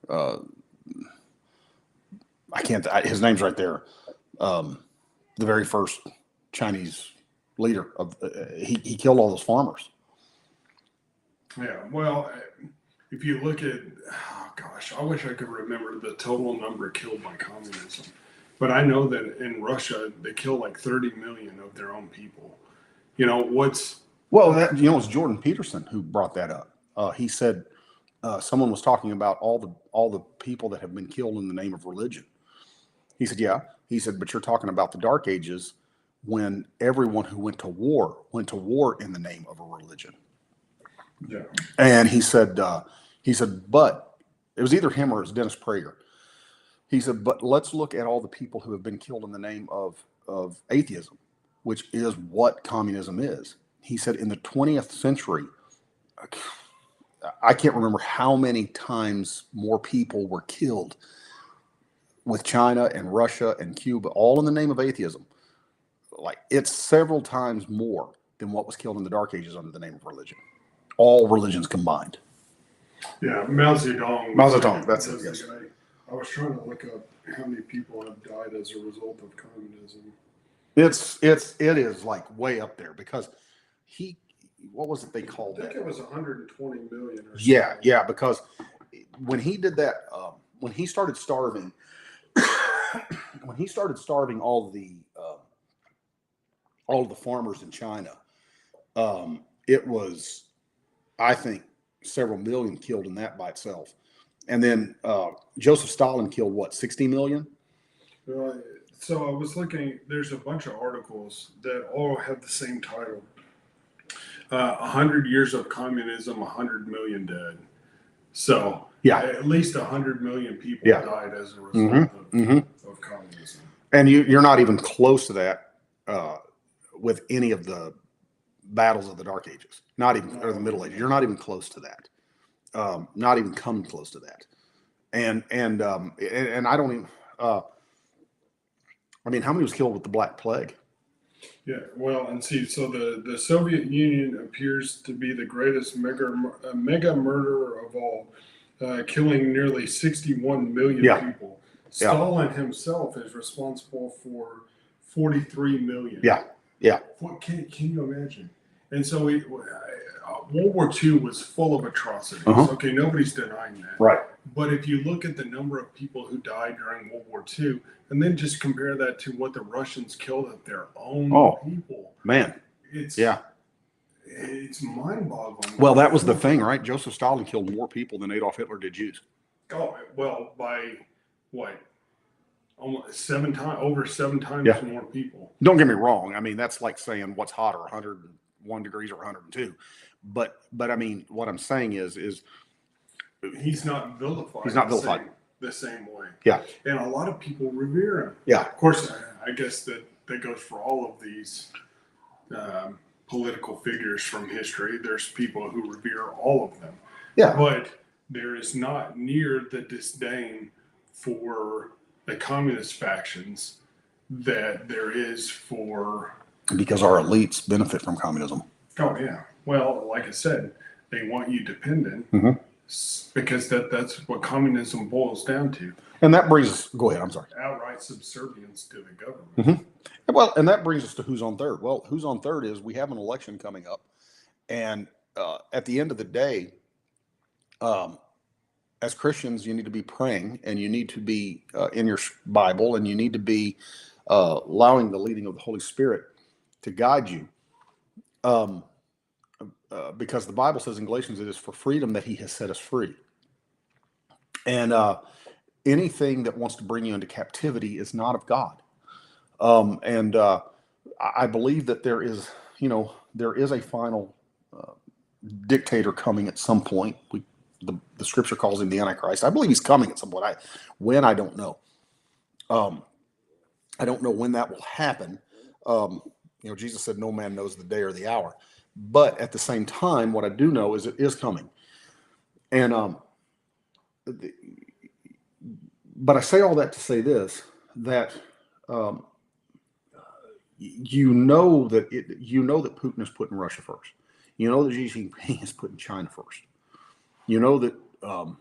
I can't. His name's right there. The very first Chinese leader of he killed all those farmers. Yeah. Well, if you look at, I wish I could remember the total number killed by communism. But I know that in Russia, they kill like 30 million of their own people. Well, it was Jordan Peterson who brought that up. He said someone was talking about all the people that have been killed in the name of religion. He said, yeah. He said, but you're talking about the Dark Ages when everyone who went to war in the name of a religion. Yeah. And he said, but it was either him or it was Dennis Prager. He said, but let's look at all the people who have been killed in the name of atheism, which is what communism is. He said in the 20th century, I can't remember how many times more people were killed with China and Russia and Cuba, all in the name of atheism. Like, it's several times more than what was killed in the Dark Ages under the name of religion. All religions combined. Yeah, Mao Zedong. Mao Zedong, that's it, yes. I was trying to look up how many people have died as a result of communism. It is like way up there because what was it they called that? I think it was 120 million or something. Yeah, because when he did that, when he started starving all the farmers in China, it was, I think, several million killed in that by itself. And then Joseph Stalin killed what, 60 million? So I was looking, there's a bunch of articles that all have the same title. 100 years of communism, 100 million dead. So yeah, at least 100 million people died as a result of communism. And you're not even close to that with any of the battles of the Dark Ages, or the Middle Ages. You're not even close to that. Not even coming close to that. And I don't even. I mean, how many was killed with the Black Plague? Yeah, well, and see, so the Soviet Union appears to be the greatest mega murderer of all, killing nearly 61 million people. Stalin himself is responsible for 43 million. Yeah. Can you imagine? And so World War II was full of atrocities. Okay, nobody's denying that. Right. But if you look at the number of people who died during World War II, and then just compare that to what the Russians killed of their own people, man, it's mind-boggling. Well, that was the thing, right? Joseph Stalin killed more people than Adolf Hitler did Jews. Oh, well, by what? Almost over seven times more people. Don't get me wrong. I mean, that's like saying what's hotter, 100 101 degrees or 102. But I mean, what I'm saying is he's not vilified. He's not vilified the same way. Yeah. And a lot of people revere him. Yeah. Of course, I guess that goes for all of these political figures from history. There's people who revere all of them. Yeah. But there is not near the disdain for the communist factions that there is for... Because our elites benefit from communism. Oh, yeah. Well, like I said, they want you dependent because that's what communism boils down to. And that brings us... Go ahead, I'm sorry. Outright subservience to the government. Well, and that brings us to who's on third. Well, who's on third is we have an election coming up. And at the end of the day, as Christians, you need to be praying, and you need to be in your Bible, and you need to be allowing the leading of the Holy Spirit to guide you. Because the Bible says in Galatians, it is for freedom that he has set us free. And anything that wants to bring you into captivity is not of God. I believe that there is a final dictator coming at some point. The scripture calls him the Antichrist. I believe he's coming at some point. I don't know. I don't know when that will happen. Jesus said no man knows the day or the hour. But at the same time, what I do know is it is coming. And but I say all that to say this, that you know that Putin is putting Russia first. You know that Xi Jinping is putting China first. You know that the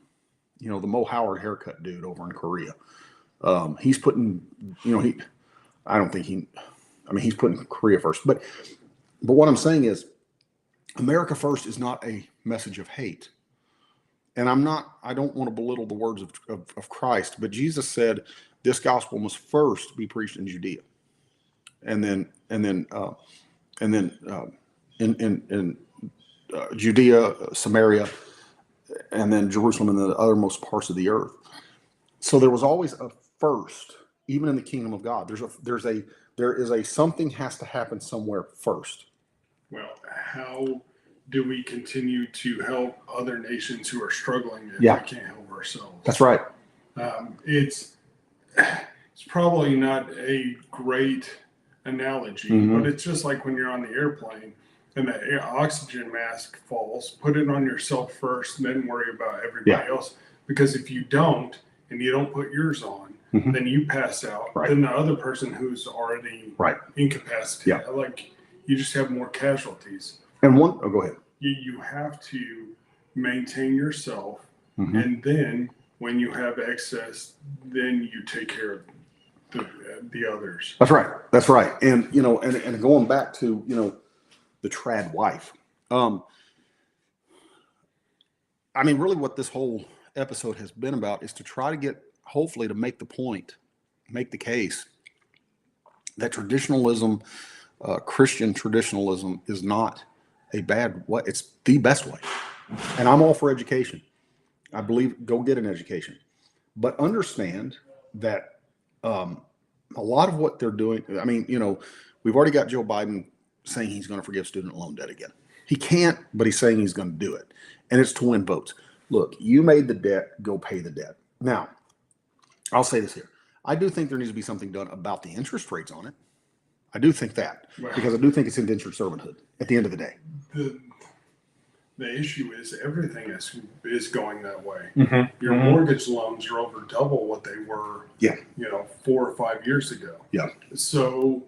Mo Howard haircut dude over in Korea, he's putting he's putting Korea first. But what I'm saying is, America first is not a message of hate. And I don't want to belittle the words of Christ, but Jesus said this gospel must first be preached in Judea, and then in Judea, Samaria, and then Jerusalem and the othermost parts of the earth. So there was always a first, even in the kingdom of God. There is a something has to happen somewhere first. Well, how do we continue to help other nations who are struggling if we can't help ourselves? That's right. It's probably not a great analogy, but it's just like when you're on the airplane and the oxygen mask falls, put it on yourself first, and then worry about everybody else. Because if you don't, and you don't put yours on, then you pass out. Right. Then the other person who's already incapacitated, you just have more casualties. And go ahead. You have to maintain yourself, and then when you have excess, then you take care of the others. That's right. And and going back to the Tradwife. Really what this whole episode has been about is to try to hopefully to make the case that traditionalism, Christian traditionalism, is not a bad way. It's the best way. And I'm all for education. I believe go get an education. But understand that a lot of what they're doing, we've already got Joe Biden saying he's going to forgive student loan debt again. He can't, but he's saying he's going to do it. And it's to win votes. Look, you made the debt, go pay the debt. Now, I'll say this here. I do think there needs to be something done about the interest rates on it. I do think that, because I do think it's indentured servanthood at the end of the day. The issue is everything is going that way. Your mortgage loans are over double what they were 4 or 5 years ago. So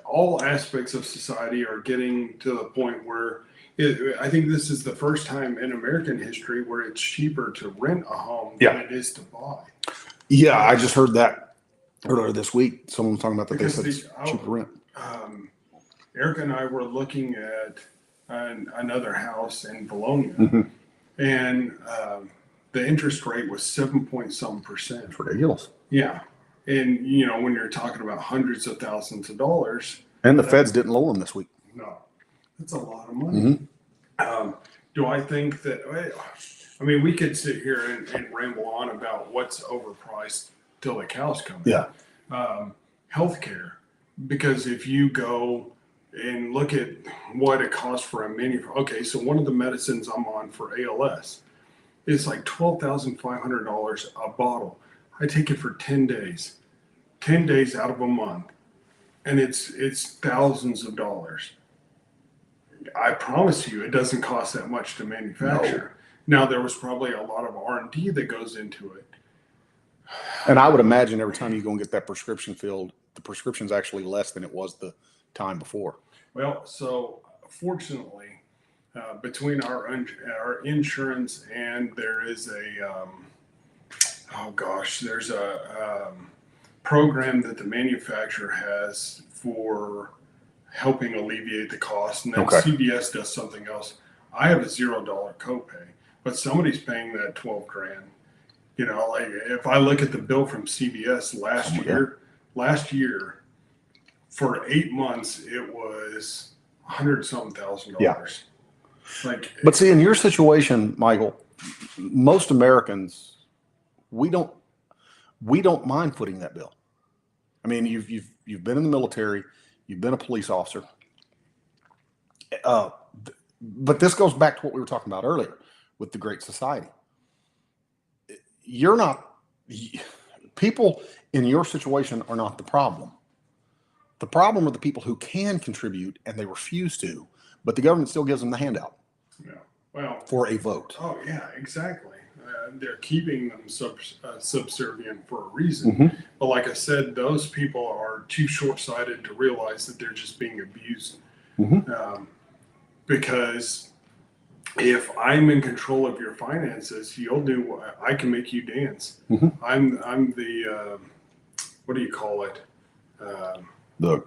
all aspects of society are getting to the point where I think this is the first time in American history where it's cheaper to rent a home than it is to buy. Yeah, I just heard that earlier this week. Someone was talking about that. They said it's cheaper rent. Eric and I were looking at another house in Bologna, and the interest rate was 7-point-some%. It's ridiculous. Yeah. And, when you're talking about hundreds of thousands of dollars. And the feds didn't lower them this week. No. That's a lot of money. Do I think that, we could sit here and ramble on about what's overpriced till the cows come in. Healthcare. Because if you go and look at what it costs for a okay, so one of the medicines I'm on for ALS is like $12,500 a bottle. I take it for 10 days, 10 days out of a month, and it's thousands of dollars. I promise you, it doesn't cost that much to manufacture. No. Now, there was probably a lot of R&D that goes into it. And I would imagine every time you go and get that prescription filled, the prescription's actually less than it was the time before. Well, so fortunately, between our insurance and there is there's a program that the manufacturer has for helping alleviate the cost, and then CVS does something else. I have a $0 copay, but somebody's paying that 12 grand. You know, like if I look at the bill from CVS last year for 8 months, it was $100-something thousand. Like, but see, in your situation, Michael, most Americans, we don't mind footing that bill. I mean, you've been in the military, you've been a police officer, but this goes back to what we were talking about earlier with the Great Society. People in your situation are not the problem. The problem are the people who can contribute and they refuse to, but the government still gives them the handout. Yeah. Well, for a vote. Oh yeah, exactly. They're keeping them subservient for a reason. But like I said, those people are too short-sighted to realize that they're just being abused. Because if I'm in control of your finances, you'll do. I can make you dance. I'm the what do you call it? The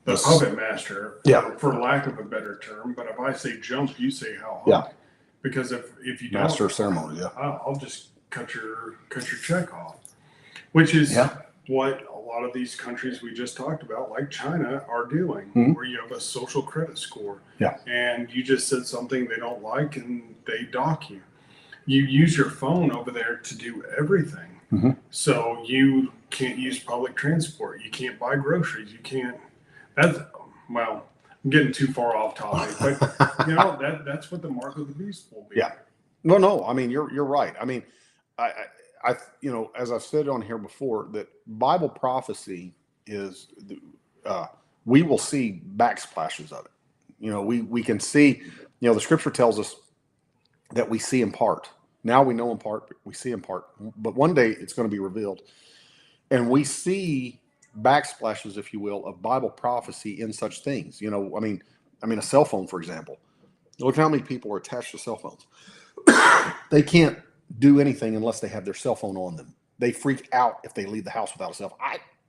puppet master, for lack of a better term. But if I say jump, you say how high. Yeah. Because if you don't, master of ceremony, I'll just cut your check off, which is what a lot of these countries we just talked about, like China, are doing, where you have a social credit score, and you just said something they don't like, and they dock you. You use your phone over there to do everything, so you can't use public transport, you can't buy groceries, you can't. Well, I'm getting too far off topic, but you know that's what the mark of the beast will be. Yeah. No. I mean, you're right. I mean, I as I've said on here before, that Bible prophecy is, we will see backsplashes of it. You know, we can see. You know, the Scripture tells us that we see in part. Now we know in part, we see in part, but one day it's going to be revealed, and we see backsplashes, if you will, of Bible prophecy in such things. You know, I mean, a cell phone, for example. Look how many people are attached to cell phones. They can't do anything unless they have their cell phone on them. They freak out if they leave the house without a cell phone.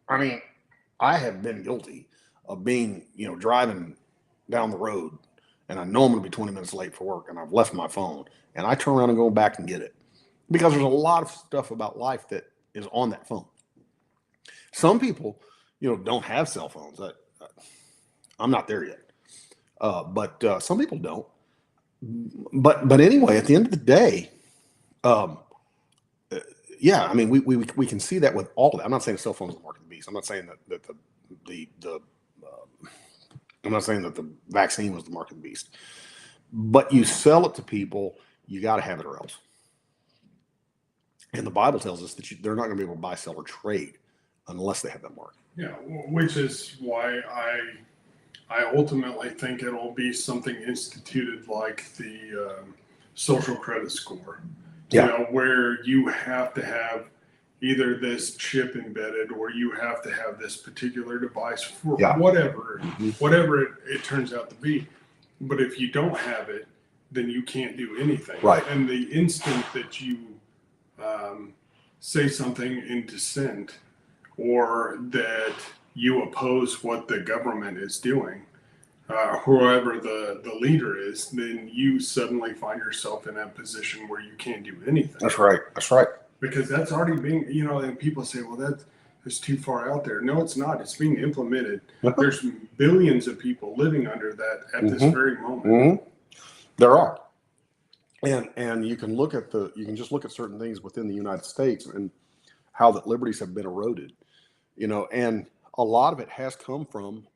I mean, I have been guilty of being, driving down the road, and I know I'm going to be 20 minutes late for work, and I've left my phone, and I turn around and go back and get it, because there's a lot of stuff about life that is on that phone. Some people, don't have cell phones. I'm not there yet, but some people don't. But anyway, at the end of the day, yeah, I mean, we can see that with all of that. I'm not saying cell phones are the mark of the beast. I'm not saying that I'm not saying that the vaccine was the mark of the beast. But you sell it to people, you got to have it or else. And the Bible tells us that they're not going to be able to buy, sell, or trade unless they have that mark. Yeah, which is why I ultimately think it'll be something instituted like the social credit score. Where you have to have either this chip embedded or you have to have this particular device for whatever it turns out to be. But if you don't have it, then you can't do anything. Right. And the instant that you say something in dissent, or that you oppose what the government is doing, whoever the leader is, then you suddenly find yourself in a position where you can't do anything. That's right. Because that's already being, and people say, well, that's too far out there. No, it's not. It's being implemented. There's billions of people living under that at this very moment. There are. And you can just look at certain things within the United States and how that liberties have been eroded, and a lot of it has come from,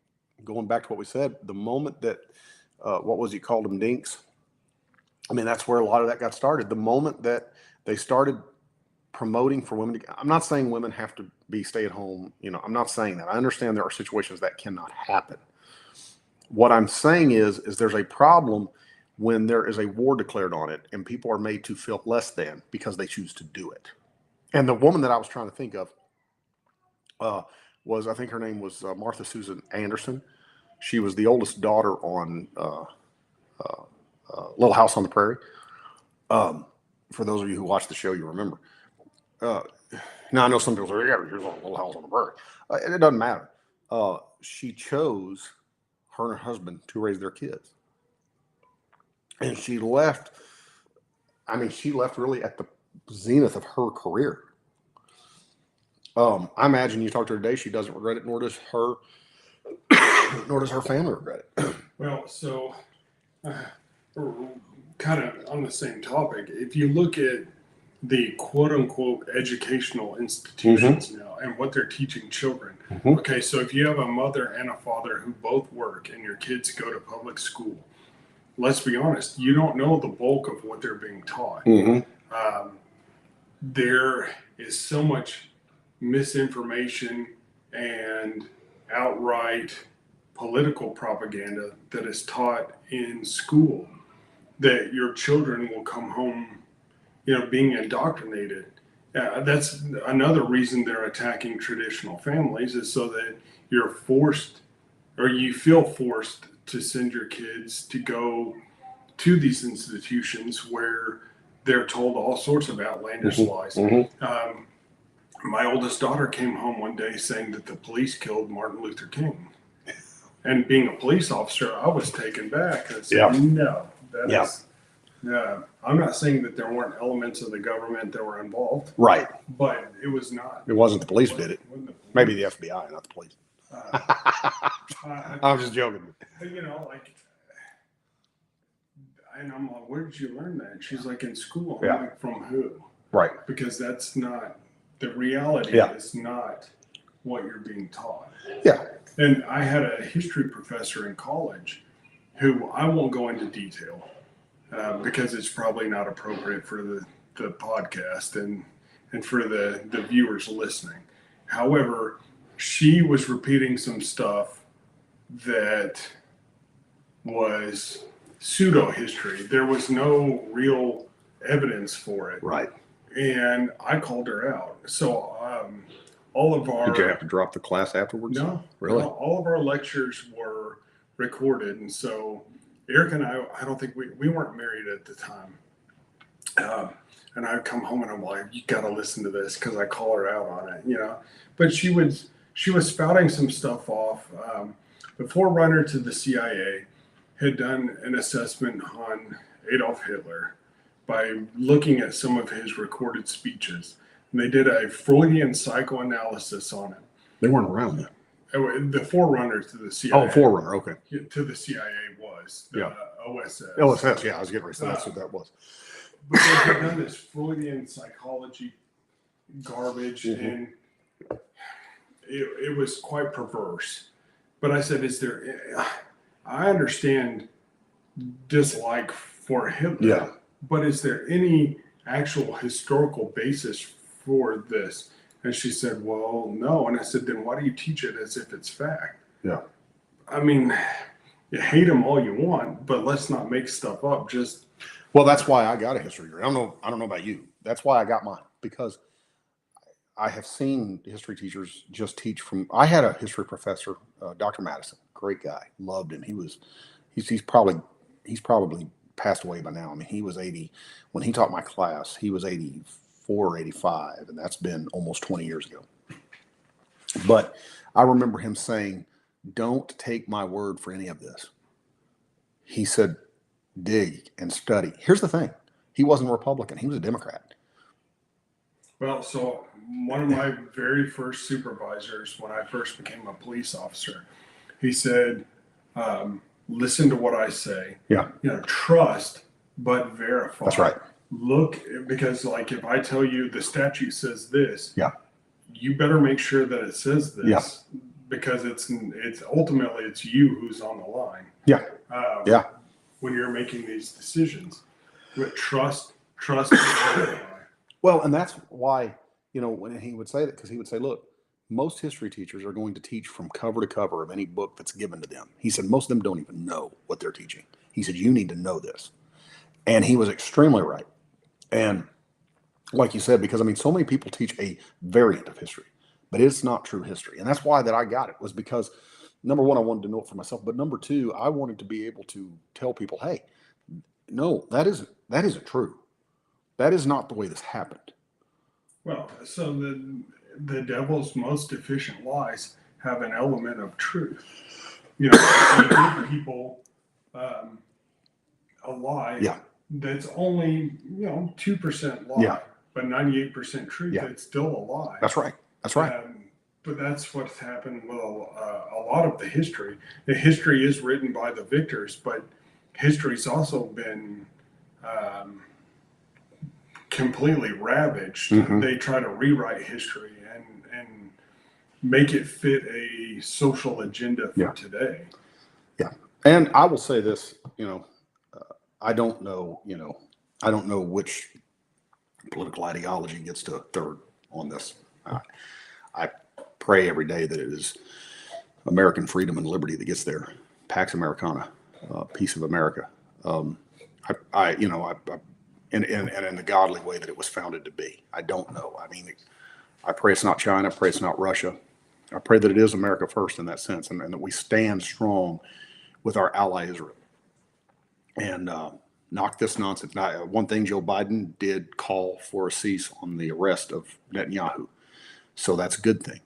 going back to what we said, the moment that, what was he called them, dinks? I mean, that's where a lot of that got started. The moment that they started promoting for women to, I'm not saying women have to be stay at home. I'm not saying that. I understand there are situations that cannot happen. What I'm saying is there's a problem when there is a war declared on it and people are made to feel less than because they choose to do it. And the woman that I was trying to think of was, I think her name was Martha Susan Anderson. She was the oldest daughter on Little House on the Prairie. For those of you who watch the show, you remember. Now, I know some people say, yeah, here's on Little House on the Prairie. It doesn't matter. She chose, her and her husband, to raise their kids. And she left really at the zenith of her career. I imagine you talk to her today, she doesn't regret it, nor does her family regret it. Well, so kind of on the same topic, if you look at the quote unquote educational institutions now and what they're teaching children. Okay, so if you have a mother and a father who both work and your kids go to public school, let's be honest, you don't know the bulk of what they're being taught. There is so much misinformation and outright political propaganda that is taught in school that your children will come home, being indoctrinated. That's another reason they're attacking traditional families, is so that you're forced, or you feel forced, to send your kids to go to these institutions where they're told all sorts of outlandish lies. My oldest daughter came home one day saying that the police killed Martin Luther King. And being a police officer, I was taken back. I said, no, I'm not saying that there weren't elements of the government that were involved. Right. But it was not. It wasn't the police did it. Maybe the FBI, not the police. I'm just joking. And I'm like, where did you learn that? And she's like, in school. Yeah. I'm like, from who? Right. Because that's not, the reality is not what you're being taught. Yeah. And I had a history professor in college who, I won't go into detail because it's probably not appropriate for the podcast and for the viewers listening. However, she was repeating some stuff that was pseudo history. There was no real evidence for it. Right. And I called her out. So all of our... Did you have to drop the class afterwards? No. Really? No, all of our lectures were recorded. And so Eric and I don't think we weren't married at the time. And I'd come home and I'm like, you got to listen to this, because I call her out on it, But she was spouting some stuff off. The forerunner to the CIA had done an assessment on Adolf Hitler by looking at some of his recorded speeches. And they did a Freudian psychoanalysis on it. They weren't around then. The forerunner to the CIA. Oh, forerunner, okay. To the CIA was the OSS. OSS, yeah, I was getting ready to say that's what that was. But they had done this Freudian psychology garbage, and it was quite perverse. But I said, I understand dislike for Hitler, but is there any actual historical basis for this? And she said, well, no. And I said, then why do you teach it as if it's fact? Yeah. I mean, you hate him all you want, but let's not make stuff up. Well, that's why I got a history degree. I don't know about you. That's why I got mine, because I have seen history teachers just teach from. I had a history professor, Dr. Madison, great guy, loved him. He's probably passed away by now. I mean, he was 80 when he taught my class. He was 84, 85, and that's been almost 20 years ago. But I remember him saying, "Don't take my word for any of this." He said, dig and study. Here's the thing. He wasn't a Republican. He was a Democrat. Well, so one of my very first supervisors, when I first became a police officer, he said, listen to what I say. Yeah. Trust, but verify. That's right. Look, because like if I tell you the statute says this, yeah, you better make sure that it says this. Yeah. because it's ultimately it's you who's on the line. Yeah. Yeah. When you're making these decisions, but trust. Verify. Well, and that's why, when he would say that, because he would say, look, most history teachers are going to teach from cover to cover of any book that's given to them. He said, most of them don't even know what they're teaching. He said, you need to know this. And he was extremely right. And like you said, because so many people teach a variant of history, but it's not true history. And that's why that I got it, was because number one, I wanted to know it for myself. But number two, I wanted to be able to tell people, hey, no, that isn't true. That is not the way this happened. Well, so the devil's most efficient lies have an element of truth. You give people a lie that's only 2% lie, but 98% truth. It's still a lie. That's right. That's right. But that's what's happened with a lot of the history. The history is written by the victors, but history's also been completely ravaged. Mm-hmm. They try to rewrite history and make it fit a social agenda for today. Yeah. And I will say this, I don't know which political ideology gets to third on this. I pray every day that it is American freedom and liberty that gets there. Pax Americana, peace of America. In the godly way that it was founded to be. I don't know. I pray it's not China. I pray it's not Russia. I pray that it is America first in that sense, and that we stand strong with our ally Israel and knock this nonsense. Now, one thing Joe Biden did call for a cease on the arrest of Netanyahu, so that's a good thing,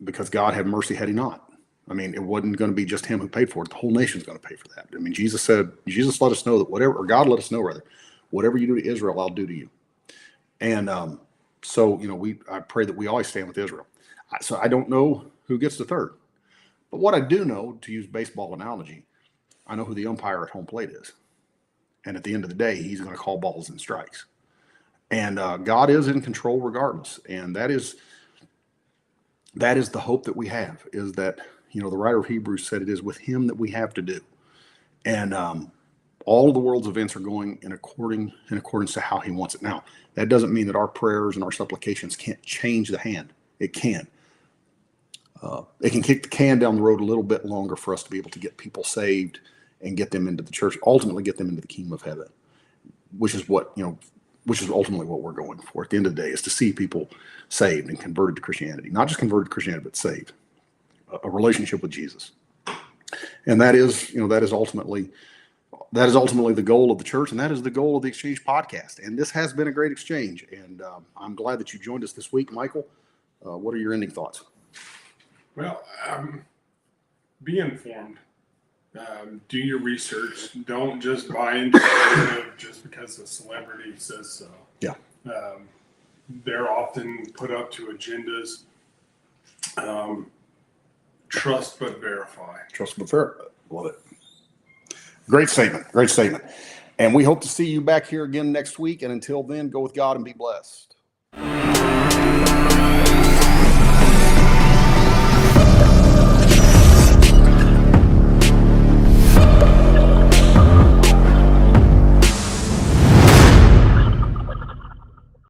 because God have mercy had he not. It wasn't going to be just him who paid for it. The whole nation's going to pay for that. Jesus let us know that God let us know whatever you do to Israel, I'll do to you. And I pray that we always stand with Israel. So I don't know who gets the third. But what I do know, to use baseball analogy, I know who the umpire at home plate is. And at the end of the day, he's going to call balls and strikes. And God is in control regardless. And that is the hope that we have, is that, the writer of Hebrews said it is with him that we have to do. And all of the world's events are going in accordance to how he wants it. Now, that doesn't mean that our prayers and our supplications can't change the hand. It can. It can kick the can down the road a little bit longer for us to be able to get people saved and get them into the church, ultimately get them into the kingdom of heaven, which is ultimately what we're going for at the end of the day, is to see people saved and converted to Christianity. Not just converted to Christianity, but saved. A relationship with Jesus. And that is ultimately the goal of the church, and that is the goal of the Exchange podcast. And this has been a great exchange, and I'm glad that you joined us this week. Michael, what are your ending thoughts? Well, be informed. Do your research. Don't just buy into it just because a celebrity says so. Yeah. They're often put up to agendas. Trust but verify. Trust but verify. Love it. Great statement. Great statement. And we hope to see you back here again next week. And until then, go with God and be blessed.